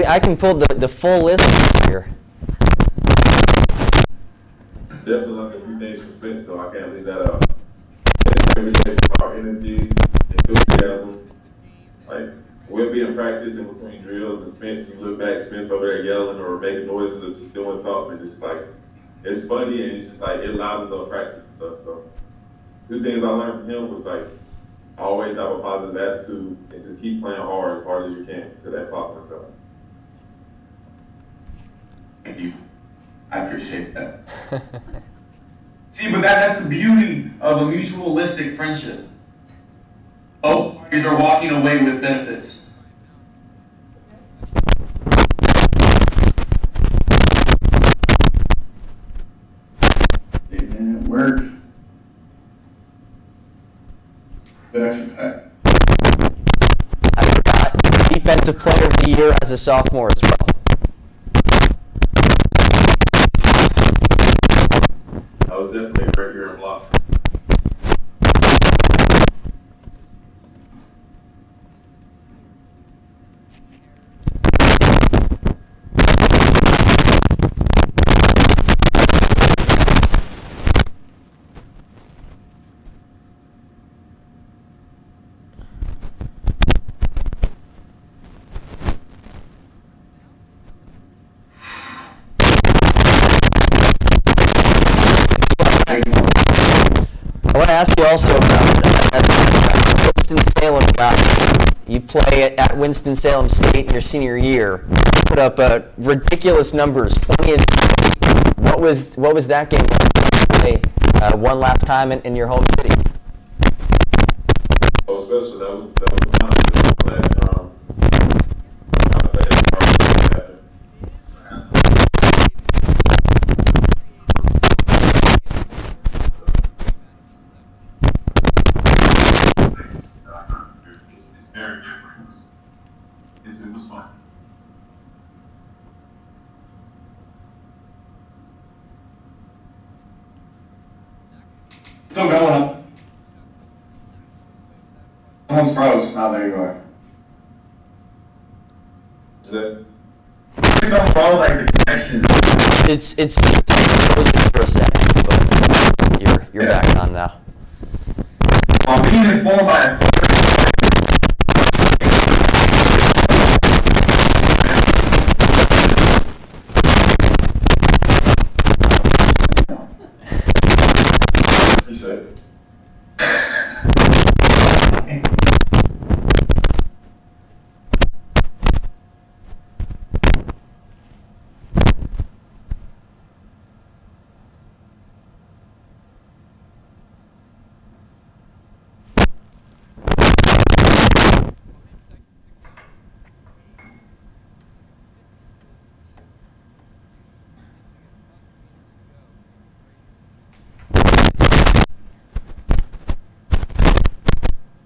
I can pull the full list here.
Definitely like a few things from Spence, though. I can't leave that out. Everything from our energy, enthusiasm. Like, we'll be in practice in between drills, and Spence, you look back, Spence over there yelling or making noises or just doing something, and just like, it's funny and it's just like it loudens up practice and stuff. So two things I learned from him was like always have a positive attitude and just keep playing hard as you can to that clock runs out.
Thank you. I appreciate that. See, but that's the beauty of a mutualistic friendship. Both parties are walking away with benefits. It didn't work. Good extra pack.
I forgot Defensive Player of the Year as a sophomore as well.
I was definitely a great year in blocks.
I want to ask you also about Winston-Salem guy. You play at Winston-Salem State in your senior year. You put up ridiculous numbers, 20 and 20. What was that game like to play one last time in your home city?
Oh, special. That was the last time I played as far as that happened. It's very different. It was fun.
Still going up. Someone's froze. Oh, there you are.
Is that?
Something wrong with like the connection.
It's frozen for a second, but you're back on now.
I'm being informed by a
Appreciate it.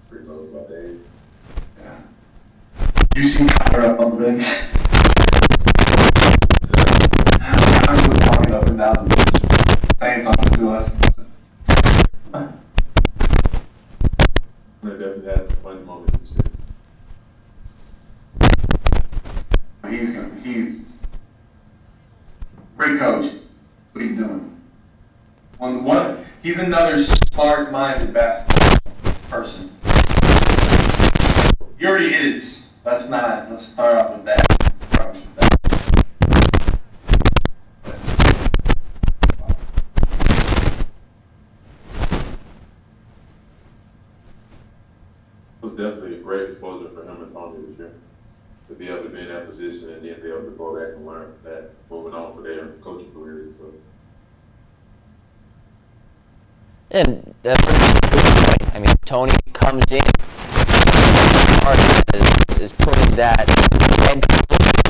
Free throws about the age.
Yeah. You seem fired up on the bench. I'm just walking up and down the bench, saying something to us.
I definitely had some funny moments and shit.
He's great coach. What he's doing. He's another smart-minded basketball person. He already is. Let's start off with that.
It was definitely a great exposure for him and Tony this year. To be able to be in that position and then be able to go back and learn that moving on for their coaching careers. So.
And that's a good point. I mean, Tony comes in, is putting that head position.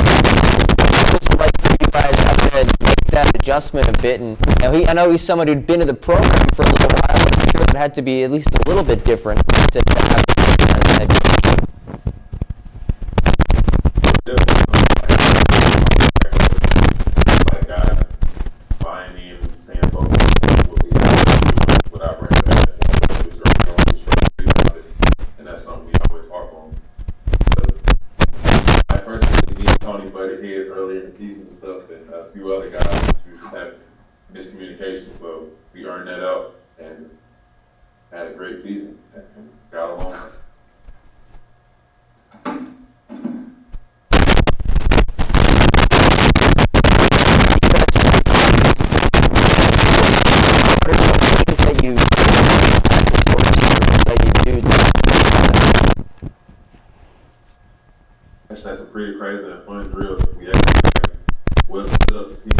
It's like you guys have to make that adjustment a bit. And I know he's someone who'd been in the program for a little while. I'm sure it had to be at least a little bit different to have that head coach.
Like guys buying in and saying, "What we have to do without bringing basketball," and that's something we always harp on. But I personally knew Tony butted heads earlier in the season and stuff, and a few other guys who just had miscommunication, but we earned that out and had a great season and got along. actually had some pretty crazy and fun drills. We actually well split up the team.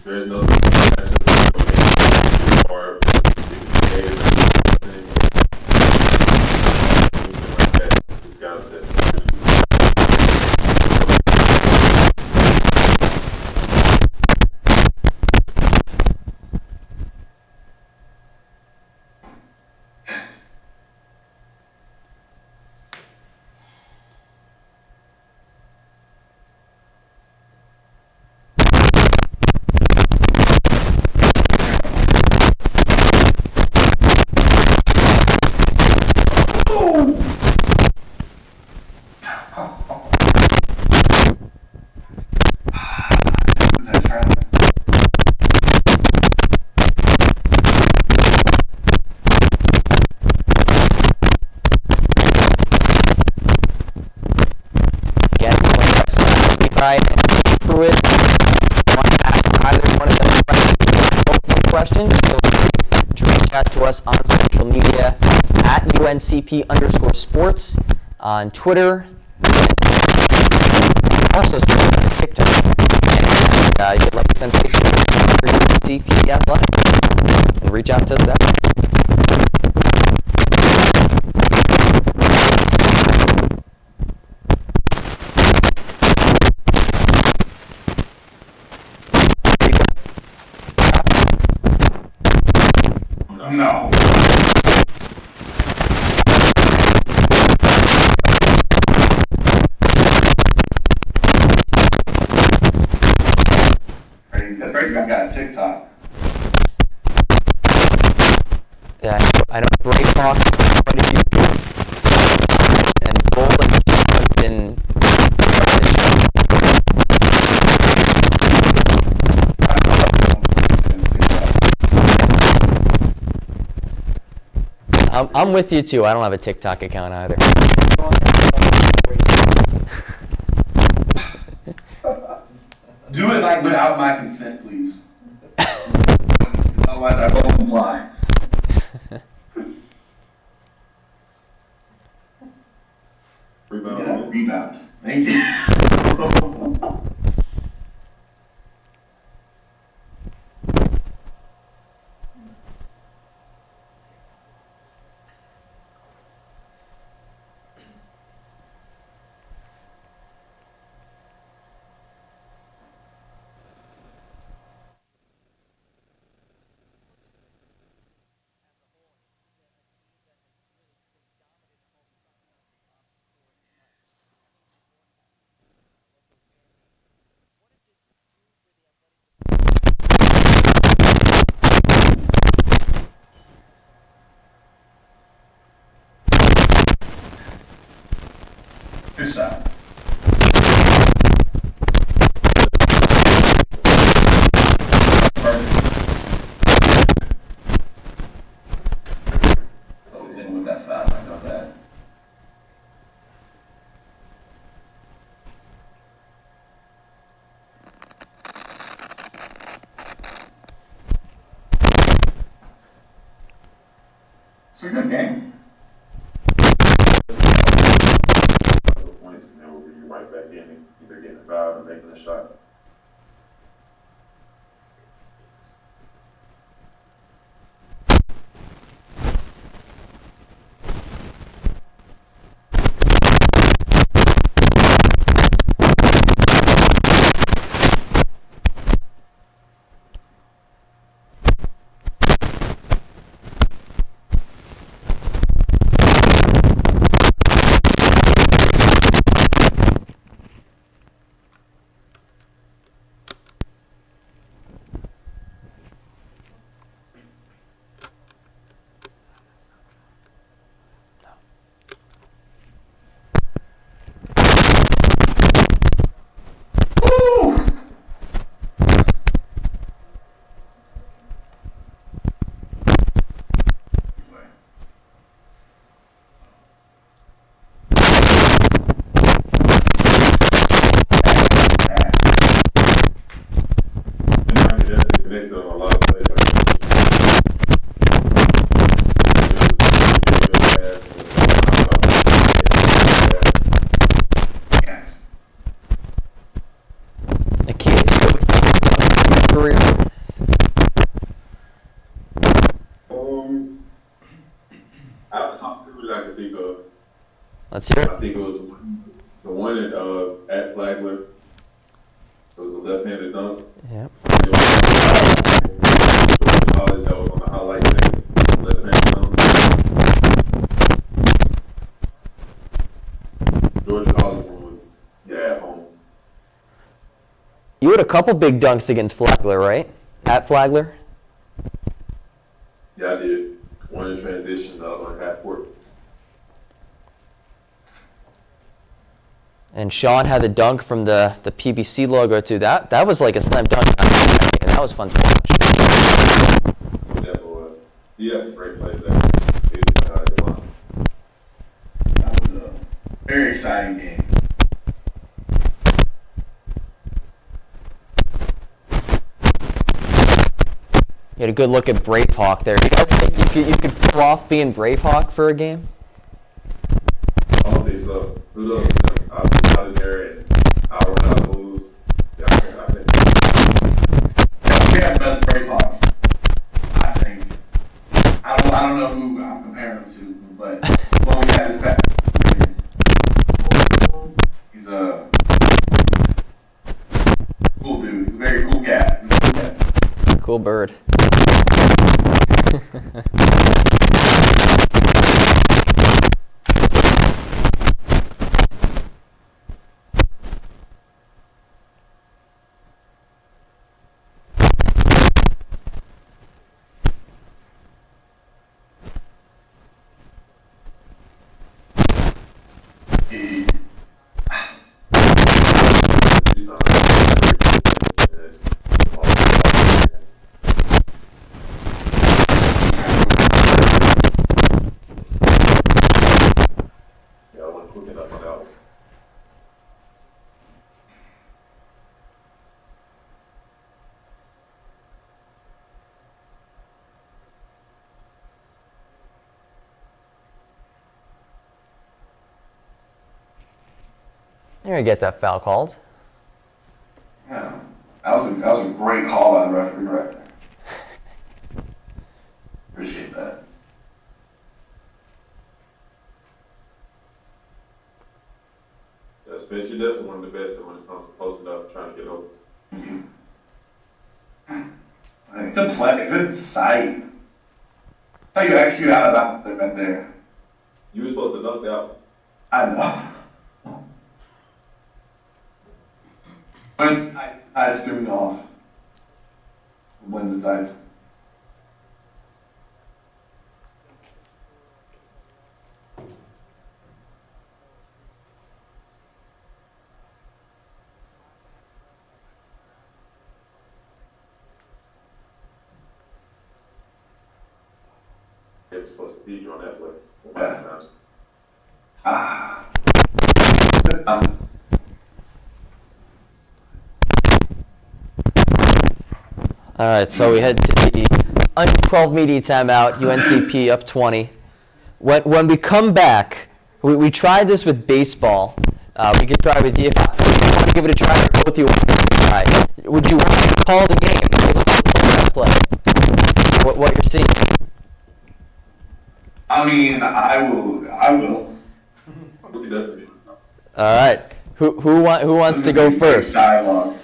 There's no or just got this.
Right, Pruitt, want to ask either one of them questions, feel free to reach out to us on social media at UNCP_sports on Twitter, also send us on TikTok, and you'd like to send Facebook for UNCP Athletic, and reach out to us that way.
No. Crazy. That's crazy. You guys got a TikTok.
Yeah, I know Bray Fox, quite a few, and Bolin have been. I'm with you too. I don't have a TikTok account either.
Do it like without my consent, please. Otherwise, I won't comply.
Rebound.
Yeah, rebound. Thank you. Good shot. Perfect. Always in with that fast. I got that. It's a good game.
Points, and then we'll be right back in, either getting a foul or making a shot.
Let's hear
I
it.
think it was the one at Flagler. It was a left-handed dunk.
Yep.
It was Georgia College that was on the highlight tape. Left-handed dunk. Georgia College one was at home.
You had a couple big dunks against Flagler, right? At Flagler?
Yeah, I did. One in transition, the other one half court.
And Sean had the dunk from the PBC logo too. That was like a slam dunk. And that was fun to watch.
It definitely was. He had some great plays there. He was out his line.
That was a very exciting game.
You had a good look at Bravehawk there. You guys think you could pull off being Bravehawk for a game?
I don't think so. Who knows? I'll be out in there and I'll run out of moves. Yeah, I think.
We have the best break off, I think. I don't know who I'm comparing him to, but what we had is that he's a cool dude. He's a very cool cat. He's a cool cat.
Cool bird.
He,
He's on it's all about this. Yeah, I want to quick it up on that one.
You're gonna get that foul called.
yeah, that was a great call by the referee right there. Appreciate that.
Yeah, Spence, you're definitely one of the best when it comes to posting up and trying to get over.
Good play, good sight. How you execute out of that right there?
You were supposed to dunk that.
I know. But I threw me off. Wins the title.
They were supposed to feed you on that play.
Yeah.
All right, so we head to the under 12 media timeout. UNCP up 20. When we come back, we tried this with baseball. We could try with you. If you want to give it a try, or both you want to try. Would you want to call the game? Play. What you're seeing?
I mean, I will.
We can definitely.
All right. Who wants to go first?
Dialogue.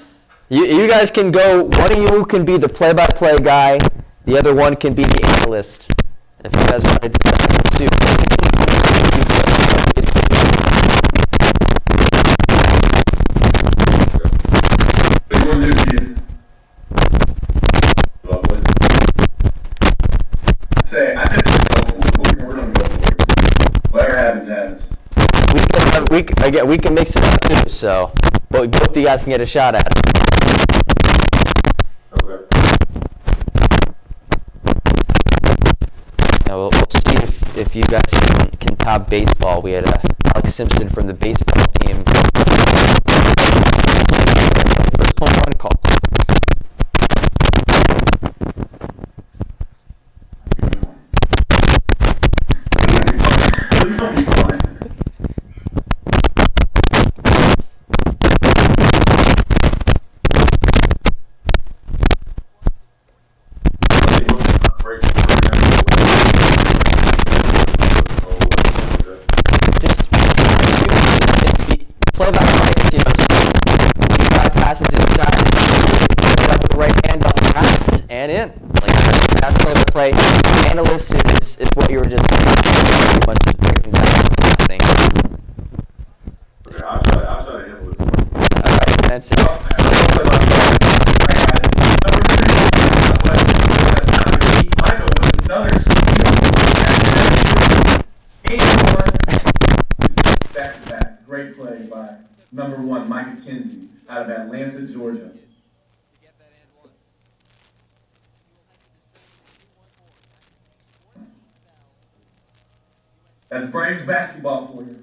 You guys can go. One of you can be the play-by-play guy. The other one can be the analyst. If you guys want to do that too.
What do you want to do here? I think we're going to go for it. Whatever happens, happens.
We can mix it up too. So, but both of you guys can get a shot at it.
Okay.
Now we'll see if you guys can top baseball. We had Alex Simpson from the baseball team. First home run call.
This is going to be fun.
Just play-by-play is, Levi passes inside, puts it up with the right hand on the pass, and in. Like, that play-by-play analyst is what you were just pretty much just breaking down, I think.
Okay, I'll try to handle this one.
All right, Spencer.
Back-to-back. Great play by number 1, Mike McKenzie, out of Atlanta, Georgia. That's Braves basketball for you.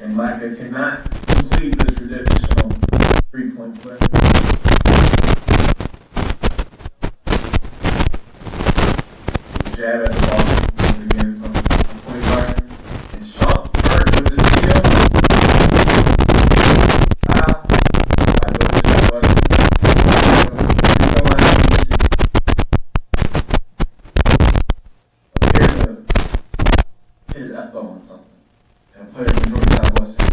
And Micah cannot complete the traditional three-point play. Jab at the ball again from the point guard. And Sean Bird with the steal. Foul. I know this appears to hit his elbow on something. And a player from North Southwestern.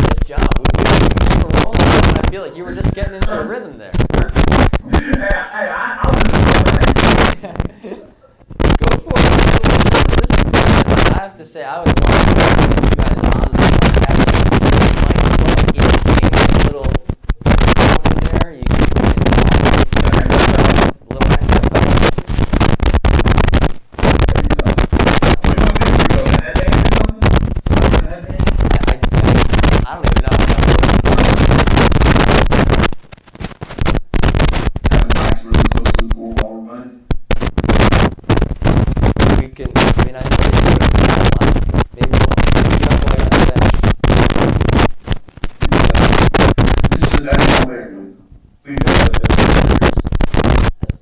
Nice job. We were rolling. I feel like you were just getting into a rhythm there.
I was
Go for it. This is good. I have to say, I was watching you guys on the podcast. A little in there. You can a little nice stuff. I don't even know. We can, I mean, I know they do it. Maybe we'll pick it up while you're on the bench.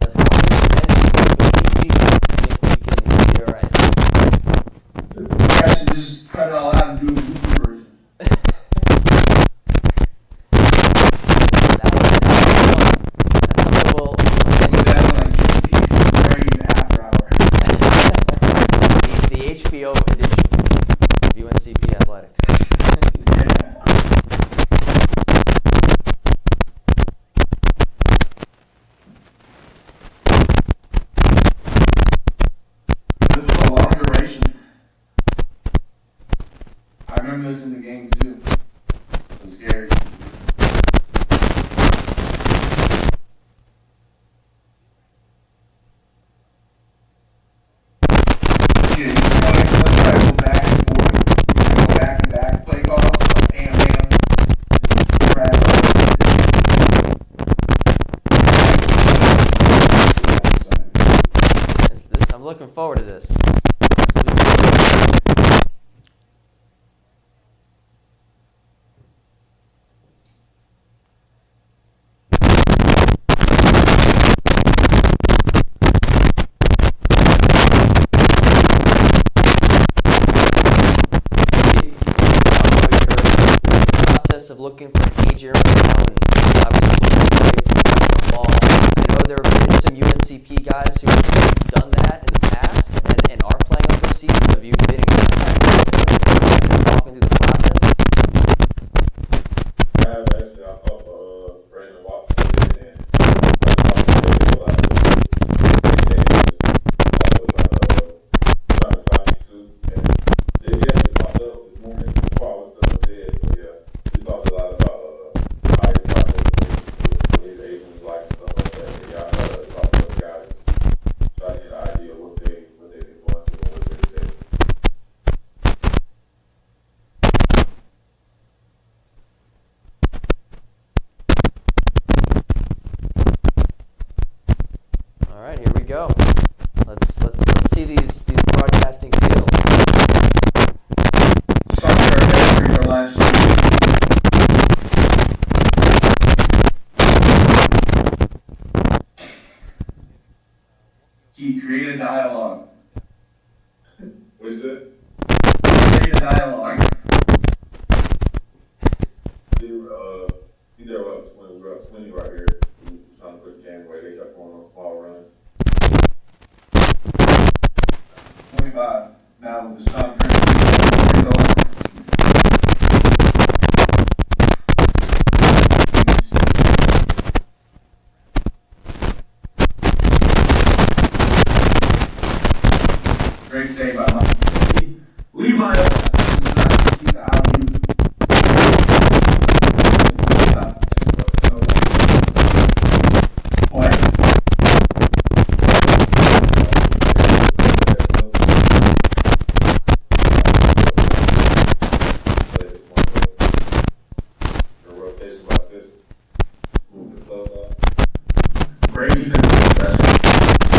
As long as the bench is easy, I think we can be all right.
I should just cut it all out and do a Google version.
That's something we'll
Do that on like UNCP Braves after hour.
the HBO edition of UNCP Athletics.
This was a long duration. I remember this in the game too. It was scary. Yeah, you can go back and forth. You can go back and back play calls, like bam, bam. And grab
I'm looking forward to this. Process of looking for an agent right now, and obviously looking to play ball. I know there have been some UNCP guys who have done that in the past and are playing overseas. So have you been in contact with them, walking through the process?
I have actually, I thought Brandon Watson did, and I talked to people out there. Trying to sign me too. And he actually popped up this morning before I was still in bed. But yeah, we talked a lot about how his process was, what his agent was like and stuff like that. And yeah, I try to talk to those guys and just try to get an idea of what they've been going through and what they said.
All right, here we go. Let's see these broadcasting
Read a dialogue.
What is it?
Read a dialogue.
They were up 20. We were up 20 right here. We were trying to put the game away. They kept going on small runs.
25. Now with the Sean Curry. Great save by Mike. Levi. Keep the alley-oop.
Rotation by Fist. Move the close up.
Great defense.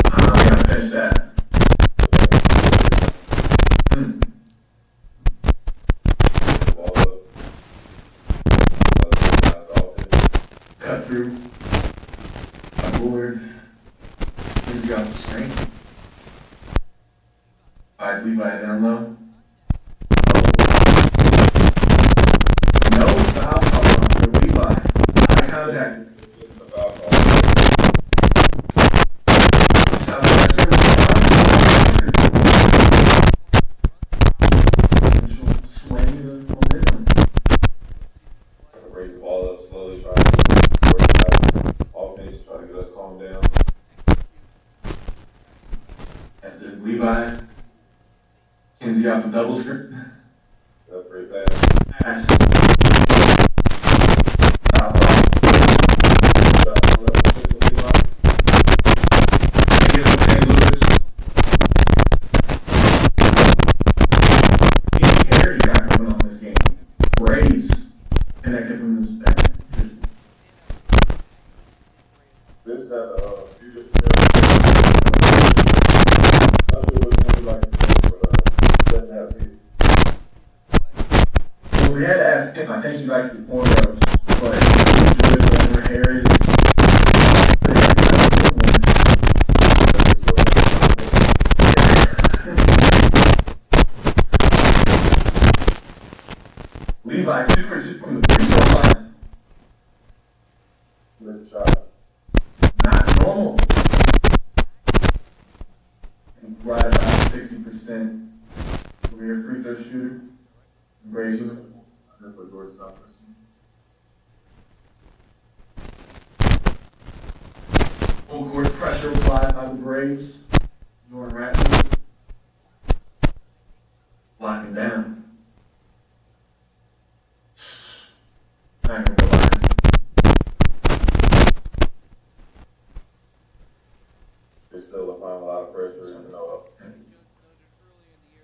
We gotta finish that.
Ball up.
Cut through. Forward. He's got the strength. Eyes Levi down low. No foul call for Levi. High contact. Southwestern. Swing the momentum.
Raise the ball up slowly, try to work it out. Offense, try to get us calmed down.
That's it. Levi. Kinsey off the double screen.
That's pretty fast.
Pass. Get him, St. Louis. He's carry got coming on this game. Braves connected from this back.
This is at a few different areas. Not sure what's going to be like today, but doesn't have to.
Well, we had to ask him. I think he likes the cornrows, but he's good over hair is. Levi, 2 for 2 from the free throw line.
Good shot.
Not normal. And right about 60% career free throw shooter. Braves with it.
Good for George Southwestern.
Full court pressure applied by the Braves. Jordan Ratner. Locking down. Not gonna go by.
They're still applying a lot of pressure, you know,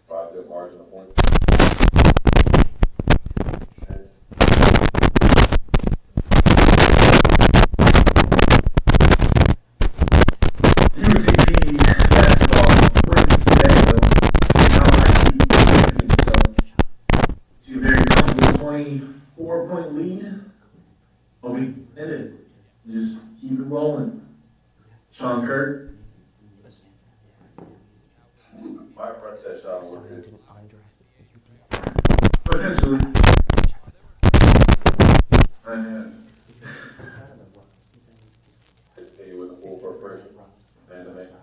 by a good margin of points.
UNCP basketball wins today, though. How I keep so. See a very comfortable 24-point lead. But we did it. Just keep it rolling. Sean Kirk.
My front set shot was good.
Potentially.
Continue with the full court pressure. And the next.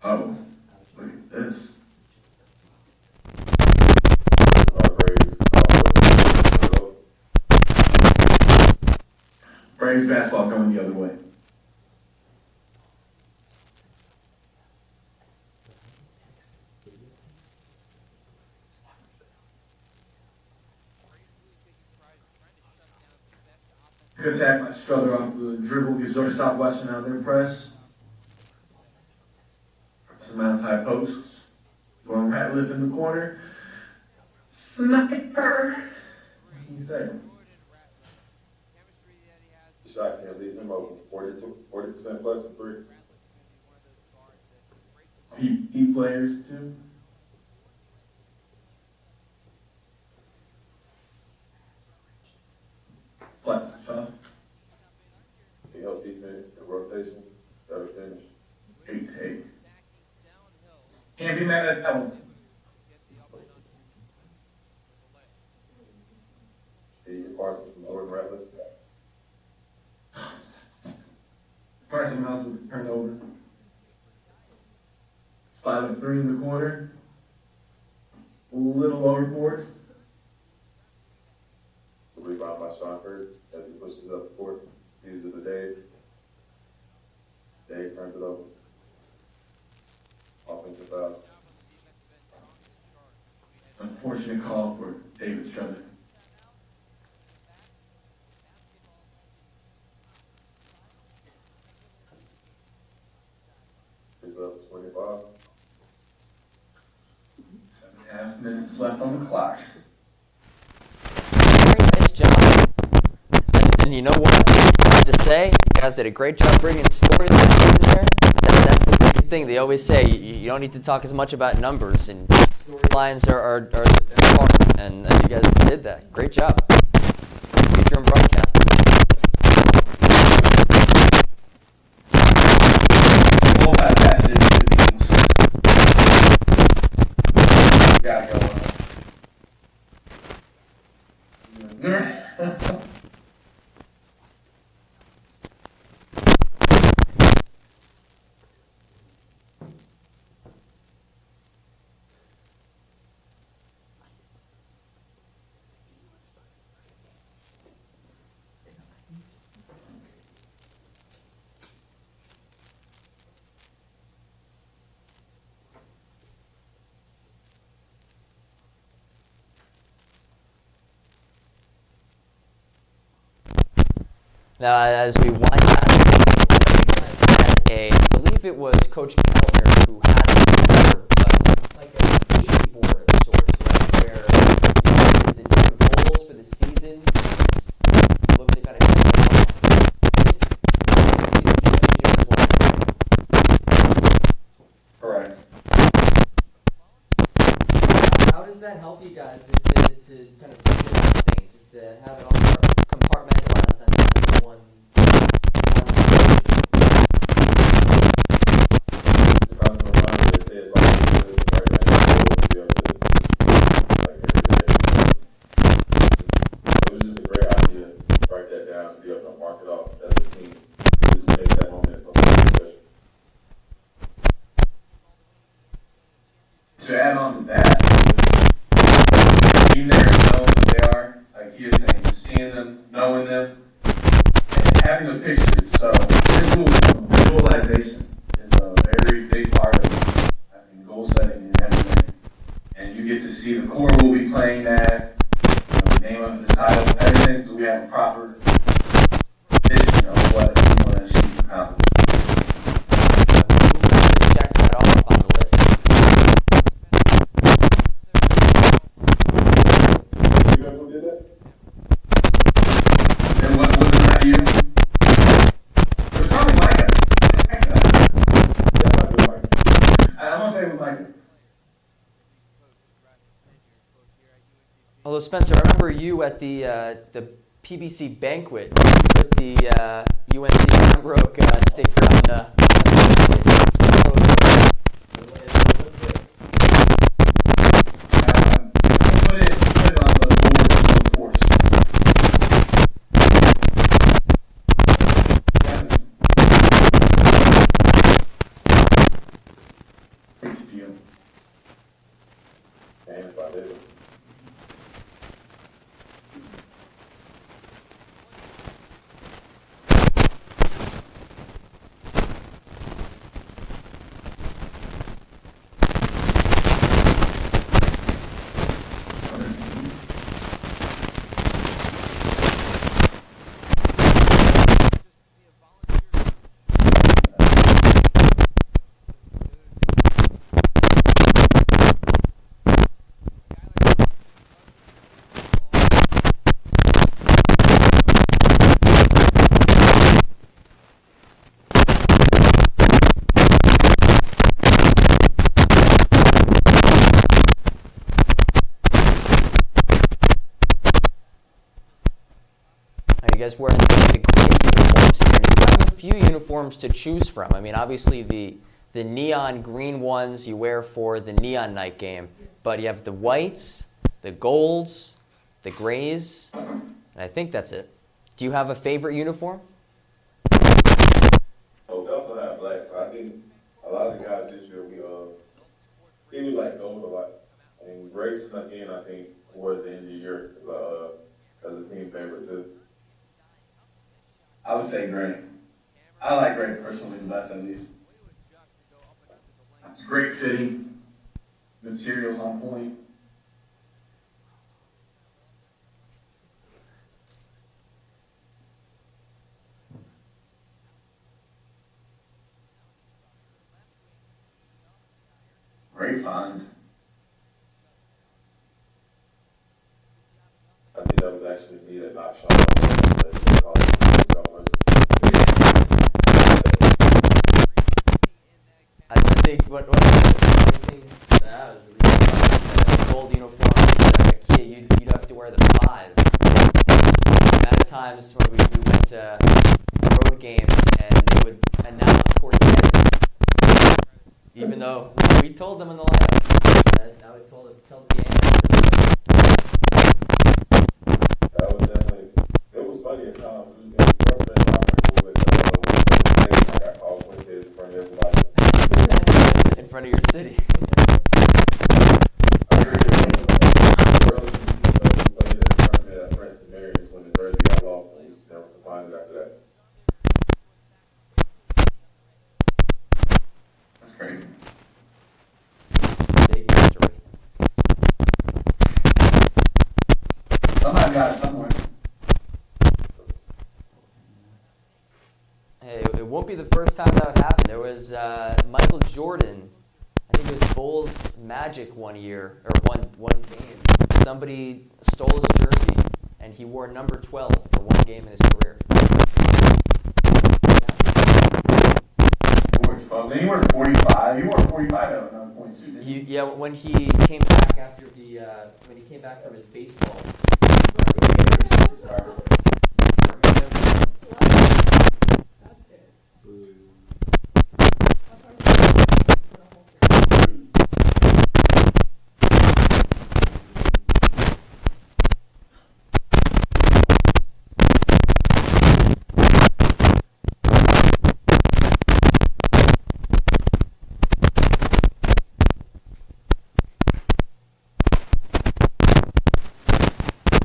Oh, look at this. Braves basketball going the other way. Good attack by Strother off the dribble, gives over Southwestern out of their press. Some out high posts. Going Ratliff in the corner. Sniper! What can you say?
Shot can't leave him open. 40% plus for three.
Key players too. Flat shot.
He helped defense and rotation. Better finish.
8 take. Can't be mad at that one.
The Parsons from Jordan Rapids.
Carson Mouse was turned over. 5 of 3 in the quarter. A little overboard.
The rebound by Sean as he pushes up the court. These are the Dave. Dave turns it over. Offensive foul.
Unfortunate call for David Struther.
He's up 25.
7.5 minutes left on the clock.
Very nice job. And you know what? I have to say, you guys did a great job bringing storylines in there. That's the biggest thing. They always say you don't need to talk as much about numbers, and storylines are the part. And you guys did that. Great job. Future and broadcasting.
We'll have that in the meetings. Gotta go on.
Now, as we wind down, I believe it was Coach Keltner who had this board, like a vision board of sorts, right, where you the different goals for the season. Look to kind of check it out.
Correct.
How does that help you guys to kind of visualize things, just to have it all compartmentalized on one?
It's a constant reminder. They say it's always good to write down your goals to be able to like every day. It was just a great idea to write that down, to be able to mark it off as a team. It just makes that moment so much special.
To add on to that, being there and knowing what they are, like he was saying, just seeing them, knowing them, and having the pictures. So visualization is a very big part of goal setting and everything. And you get to see the court we'll be playing at, the name of the title, everything, so we have a proper vision of what we want to achieve and accomplish.
Check that off on the list.
You guys who did that?
And what was it not you? It was probably Micah.
Yeah, I do like it.
I'm gonna say it was Micah.
Although Spencer, I remember you at the PBC banquet. You put the UNC Pembroke sticker on the.
Put it on the board of course. Big steal.
And if I did it.
You guys wearing the great uniforms here. And you have a few uniforms to choose from. I mean, obviously the the neon green ones you wear for the neon night game, but you have the whites, the golds, the grays, and I think that's it. Do you have a favorite uniform?
Oh, we also have black. I think a lot of the guys this year, we like gold a lot. And gray snuck in, I think, towards the end of the year as a team favorite too.
I would say gray. I like gray personally the best, at least. It's great fitting, materials on point. Great find.
I think that was actually me that knocked Sean off Southwestern.
I think one of the things that was the gold uniform, Ikea, you'd have to wear the 5. The amount of times when we went to road games and they would announce Cortez, even though we told them in the lineup. I would tell the game.
That was definitely, it was funny at times. I got called Cortez in front of everybody.
In front of your city.
That's crazy.
Big mystery.
Somebody got it somewhere.
Hey, it won't be the first time that would happen. There was Michael Jordan. I think it was Bulls Magic one year, or one game. Somebody stole his jersey, and he wore number 12 for one game in his career.
He wore 12. Then he wore 45. He wore 45 at another point too. Didn't he?
Yeah, when he came back after when he came back from his baseball.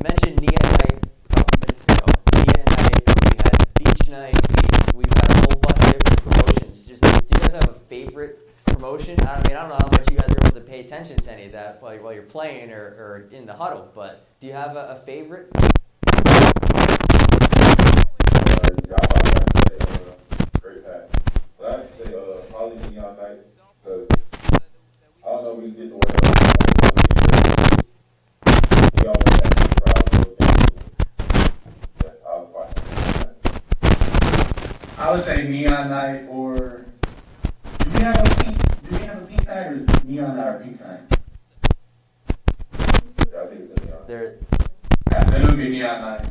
Mentioned Nia night a couple minutes ago. Nia night, we had beach night, we've had a whole bunch of different promotions. Just, do you guys have a favorite promotion? I don't know how much you guys are able to pay attention to any of that while you're playing or in the huddle, but do you have a favorite?
Great pass. But I'd say probably Neon Night, because I don't know, we just get to work out once a year. We always have to crowd those games. Yeah, I would probably say that.
I would say neon night or do we have a pink night or is it neon night or pink night?
Yeah, I think it's a Neon.
Yeah, then it would be neon night.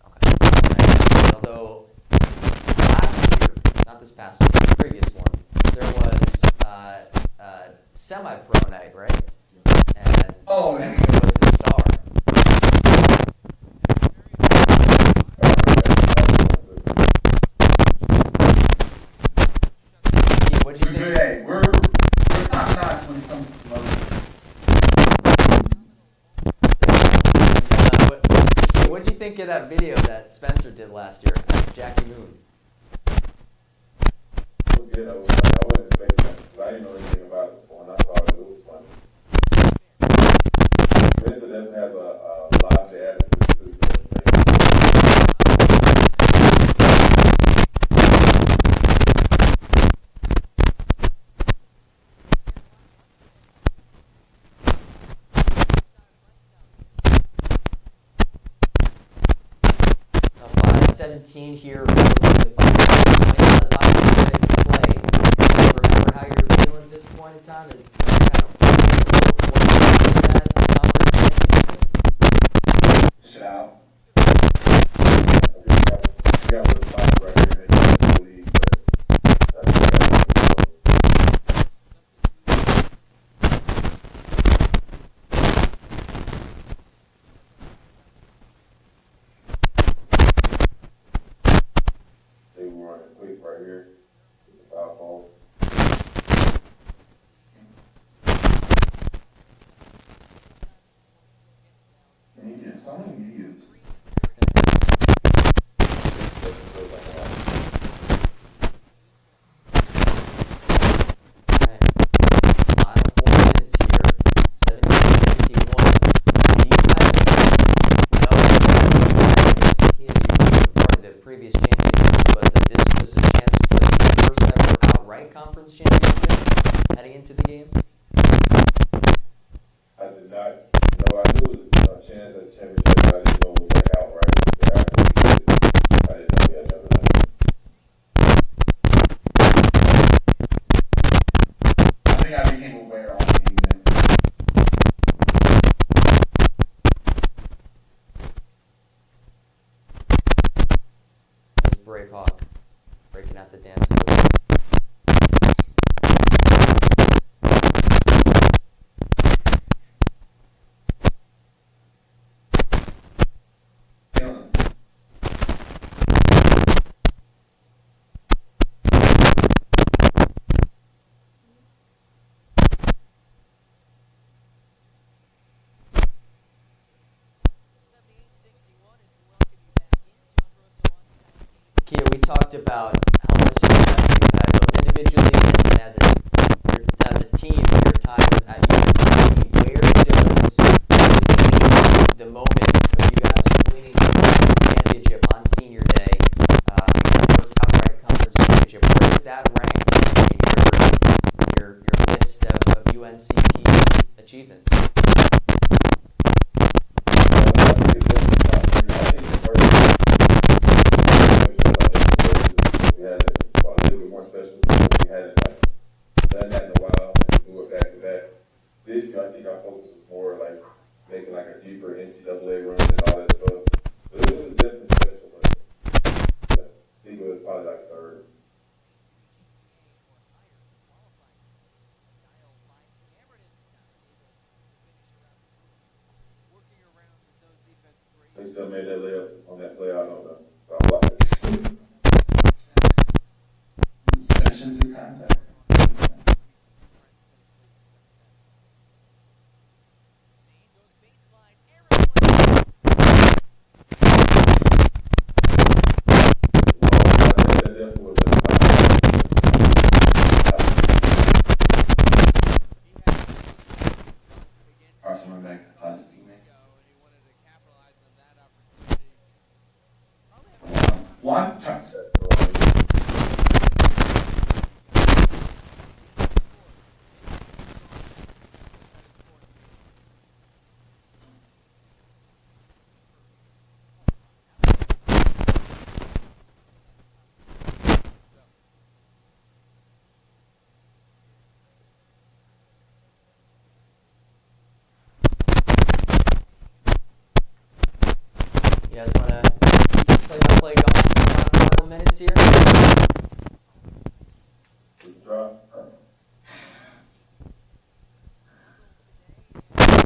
Okay. Although last year, not this past year, the previous one, there was semi-pro night, right? And
Oh,
Spencer was the star. What'd you think?
Hey, we're top notch when it comes to promotion.
What'd you think of that video that Spencer did last year? That's Jackie Moon.
It was good. I wasn't expecting that, because I didn't know anything about it. So when I saw it, it was funny. Spencer definitely has a lively attitude too, so that's great.
Now 5:17 here. Remember how you're feeling at this point in time? Is kind of
Shit out.
We got the spot right here in the league, but that's
something I became aware on game day.
There's Brave Hawk breaking out the dance moves. Kia, we talked about how much success you've had both individually and as a team in your time at UNCP. Where does you see the moment of you guys winning the championship on senior day, first outright conference championship? Where does that rank in your list of UNCP achievements?
This year, I think our focus was more like making like a deeper NCAA run and all that stuff. But it was definitely special. But yeah, I think it was probably like third. They still made that layup on that play out on the so I blocked it.
Finishing through contact. One chance.
You guys want to play golf for the last couple of minutes here?
We can try.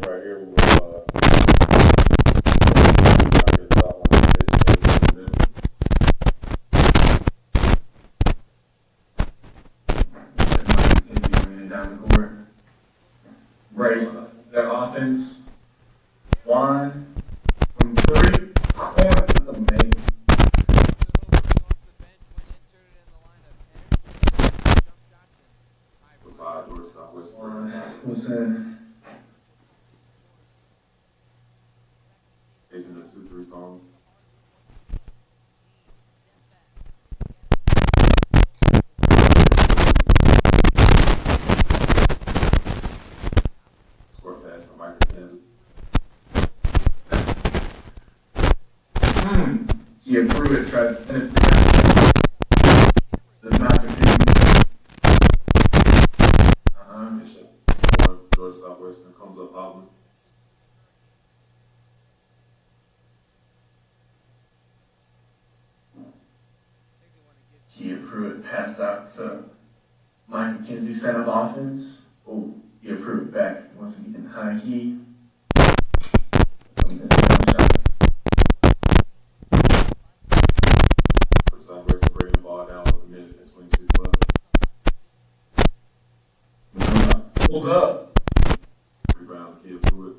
Right here, we will get this out on the pitch.
Continuing down the court. Brace their offense. One from three. Corner to the main.
Goodbye, Georgia Southwestern.
Listen.
Agent of 2-3 song. Score pass to Michael Kansas.
He approved it, tried to finish the pass. Does not succeed.
Georgia Southwestern comes up hobbling.
He approved it, passed out to Mike McKenzie, center of offense. Oh, he approved it back. Wants to get in high key.
For Southwestern bringing the ball down with a minute and 26 left.
Pulls up.
Rebound, kid through it.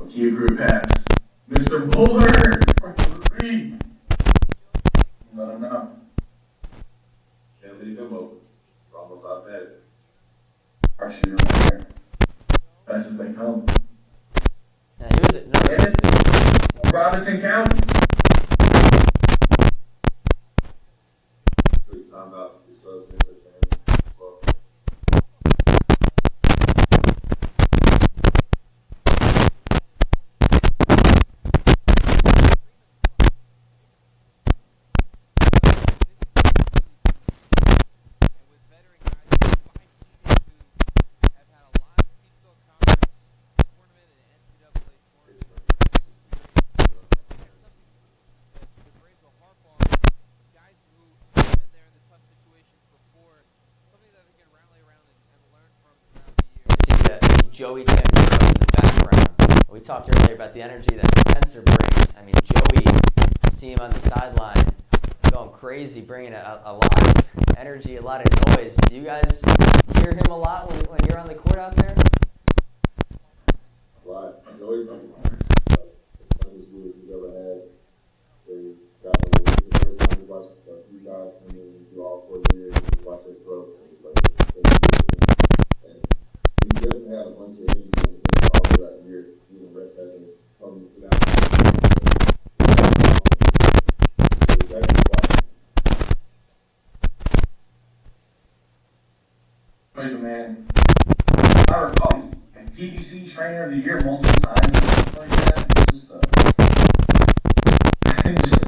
Oh, he approved pass. Mr. Bullard for three. Let him know.
Can't leave him open. It's almost automatic.
Our shooter right there. Fast as they come.
Now, here's another.
Get it? Robinson County.
Good timeouts to be subs into the game as well.
Joey Tamburo in the background. We talked earlier about the energy that Spencer brings. I mean, Joey, see him on the sideline going crazy, bringing a lot of energy, a lot of noise. Do you guys hear him a lot when you're on the court out there?
A lot. Noise. One of his rules he's ever had. So he's got this is the first time he's watched you guys come in and do all 4 years and watch us grow. So he's like, this is so and we definitely had a bunch of energy on the bench all throughout the year. Even the rest had to tell him to sit down. So exactly why.
Man, I recall PBC trainer of the year multiple times. Like that. It's just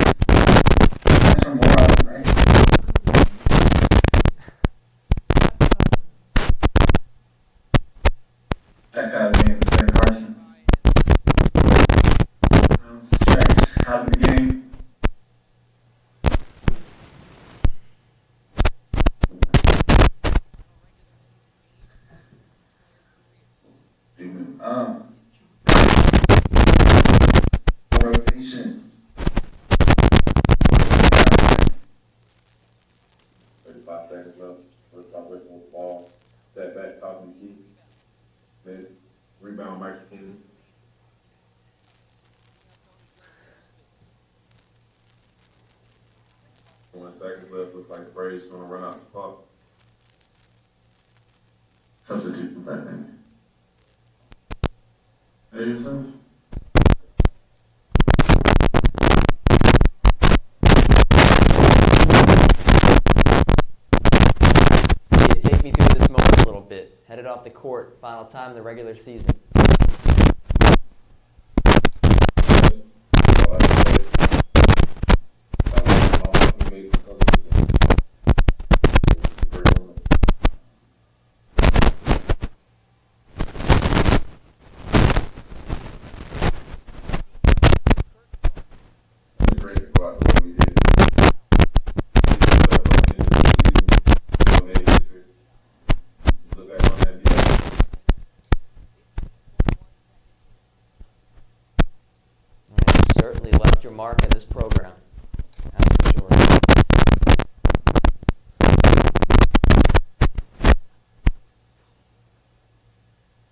that's from more of it, right? Checks out of the game, Ben Carson. Checks out of the game. Rotation.
35 seconds left. First Southwestern with the ball. Step back, top of the key. Miss. Rebound, Mike McKenzie. 1 seconds left. Looks like the Braves going to run out some clock.
Substitute, I think. Hey, yourself?
Take me through this moment a little bit. Headed off the court, final time of the regular season. Certainly left your mark in this program. That's for sure.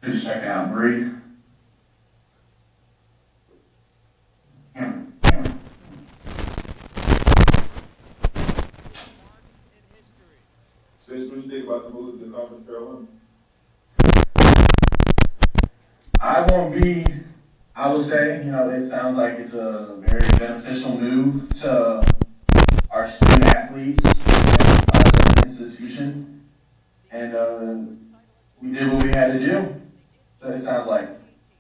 Just checking out Bree.
Sis, what do you think about the moves in Conference Carolinas?
I will say, it sounds like it's a very beneficial move to our student athletes and us as an institution. And we did what we had to do. So it sounds like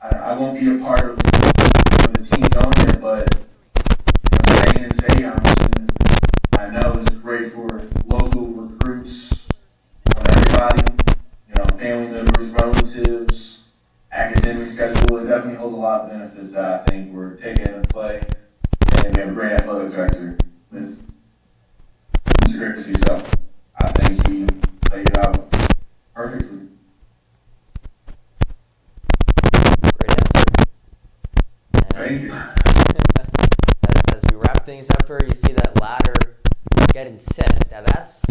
I won't be a part of the team going there, but staying in stadium, I know it's great for local recruits, everybody, family members, relatives, academic schedule. It definitely holds a lot of benefits that I think we're taking into play. And we have a great athletic director with Mr. Grigsby, so I think he played it out perfectly.
Great answer. And
Thank you.
as we wrap things up here, you see that ladder getting set. Now that's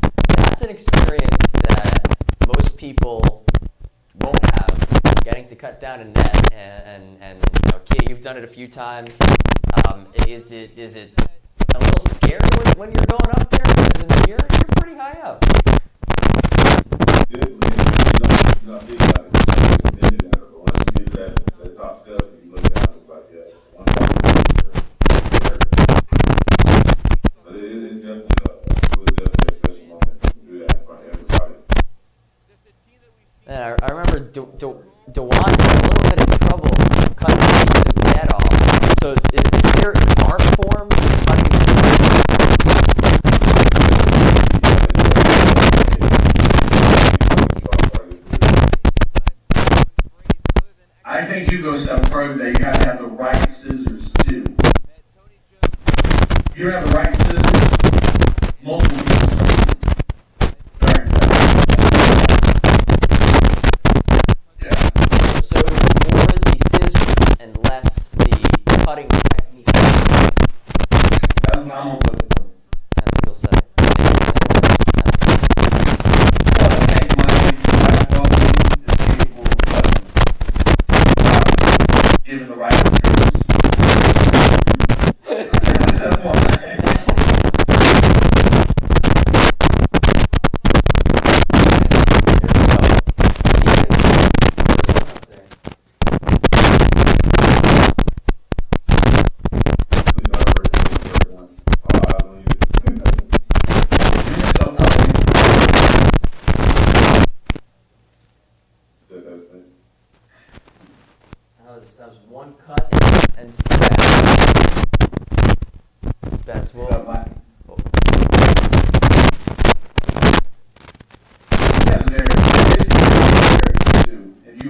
an experience that most people won't have, getting to cut down a net. And Kia, you've done it a few times. Is it a little scary when you're going up there? Because you're pretty high up.
You don't think about it. Once you get to that top step, and you look down, it's like, yeah, one but it's definitely a special moment to do that in front of everybody.
And I remember DeWan had a little bit of trouble cutting a piece of net off. So is there an art form to cutting?
I think you go a step further that you have to have the right scissors too. If you don't have the right scissors, multiple people. Yeah.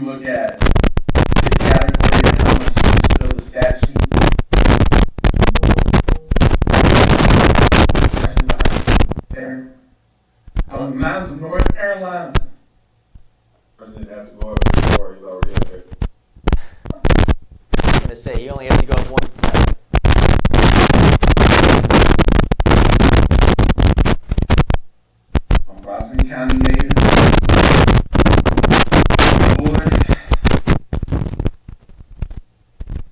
look at this category and how much you fill the stat sheet, there. Mine's from North Carolina.
Person didn't have to go up before, he's already up there.
I was going to say, you only have to go up one step.
I'm Robinson County native.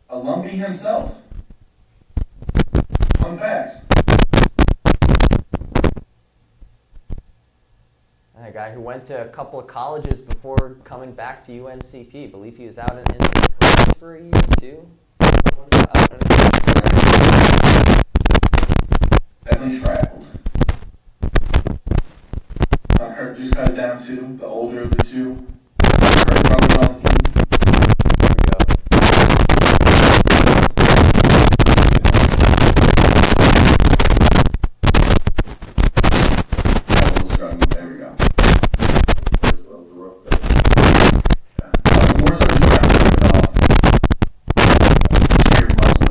Alumni himself. Fun facts.
A guy who went to a couple of colleges before coming back to UNCP. I believe he was out in the coast for a year too.
Definitely traveled. Kirk just cut it down to the older of the two. Kirk brother on the team. There we go. More so just trying to keep it off. Sheer muscle.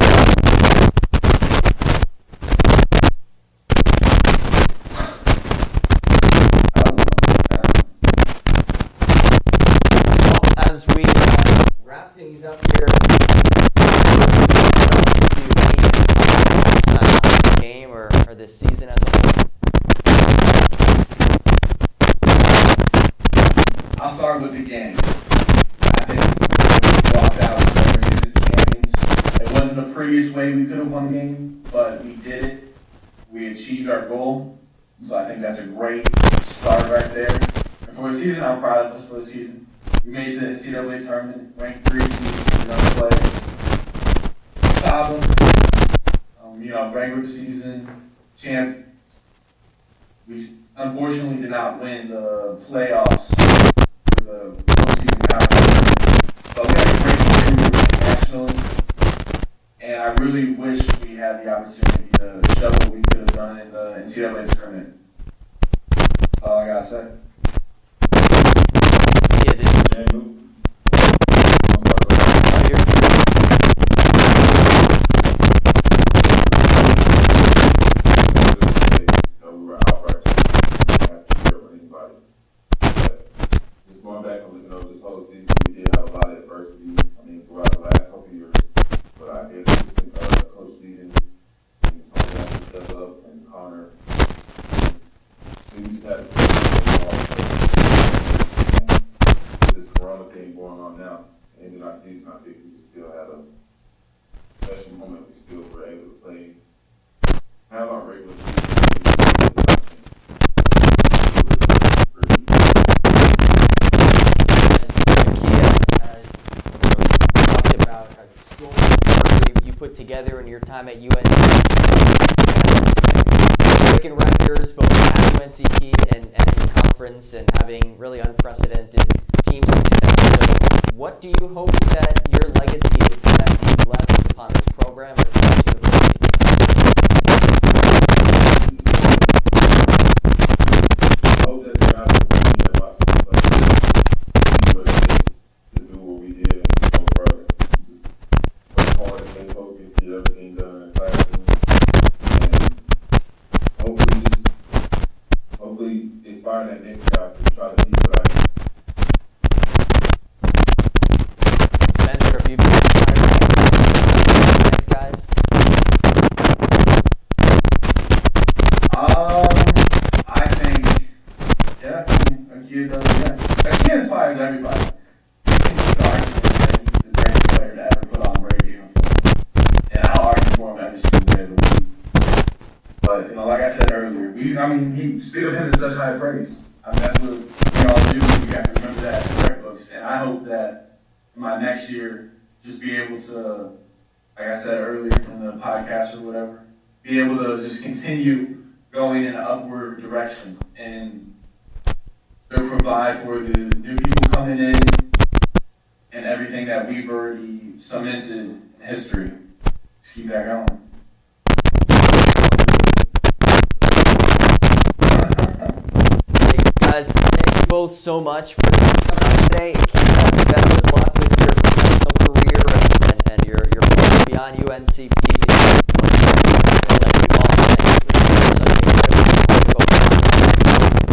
Well, as we wrap things up here, to game or this season as a whole.
I'll start with the game. I think we walked out with the season champions. It wasn't the prettiest way we could have won the game, but we did it. We achieved our goal. So I think that's a great start right there. And for the season, I'm proud of us for the season. We made it to the NCAA tournament, ranked 3 seed, play. Solid. Regular season champ. We unfortunately did not win the playoffs for the postseason conference, but we had a great year nationally, and I really wish we had the opportunity to show what we could have done in the NCAA tournament. That's all I gotta say.
Yeah, this is.
Going back and looking over this whole season, we did have a lot of adversity. I mean, throughout the last couple of years, but I guess Coach Deaton and Tony had to step up, and Connor. We just had this Corona thing going on now. Ending our season, I think we still had a special moment. We still were able to play, have our regular season.
Put together in your time at UNCP, breaking records both at UNCP and in conference, and having really unprecedented team success. So what do you hope that your legacy is that you've left upon this program or this university?
I hope that the guys will continue to watch see what it takes to do what we did and go further. Just work hard, stay focused, get everything done in the classroom, and hopefully inspire that next guy to try to be what I am.
Spencer, have you been inspired by next guys?
I think, yeah, a kid does, yeah. A kid inspires everybody. I think the argument that he's the greatest player to ever put on Brady uniform. And I'll argue for him every single day of the week. But, like I said earlier, he still held in such high praise. I mean, that's what we all do. We have to remember that in the rec books. And I hope that in my next year, just be able to, like I said earlier in the podcast or whatever, be able to just continue going in an upward direction and they'll provide for the new people coming in and everything that we've already cemented in history. Just keep that going.
Hey, guys, thank you both both so much for coming on today. Best of luck with your professional career and your plans beyond UNCP.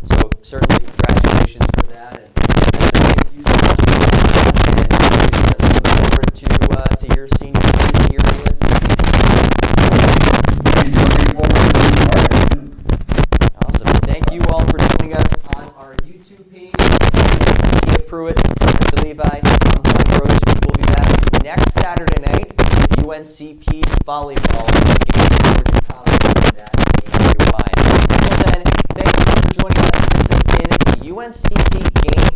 So certainly congratulations for that. And thank you so much for your time, and look forward to your senior season here at UNCP. Awesome. Thank you all for joining us on our YouTube page. Kia Pruitt, Mr. Levi, I'm John Gross. We will be back next Saturday night with UNCP volleyball against Georgia College and that in your mind. Until then, thank you for joining us. This has been the UNCP Game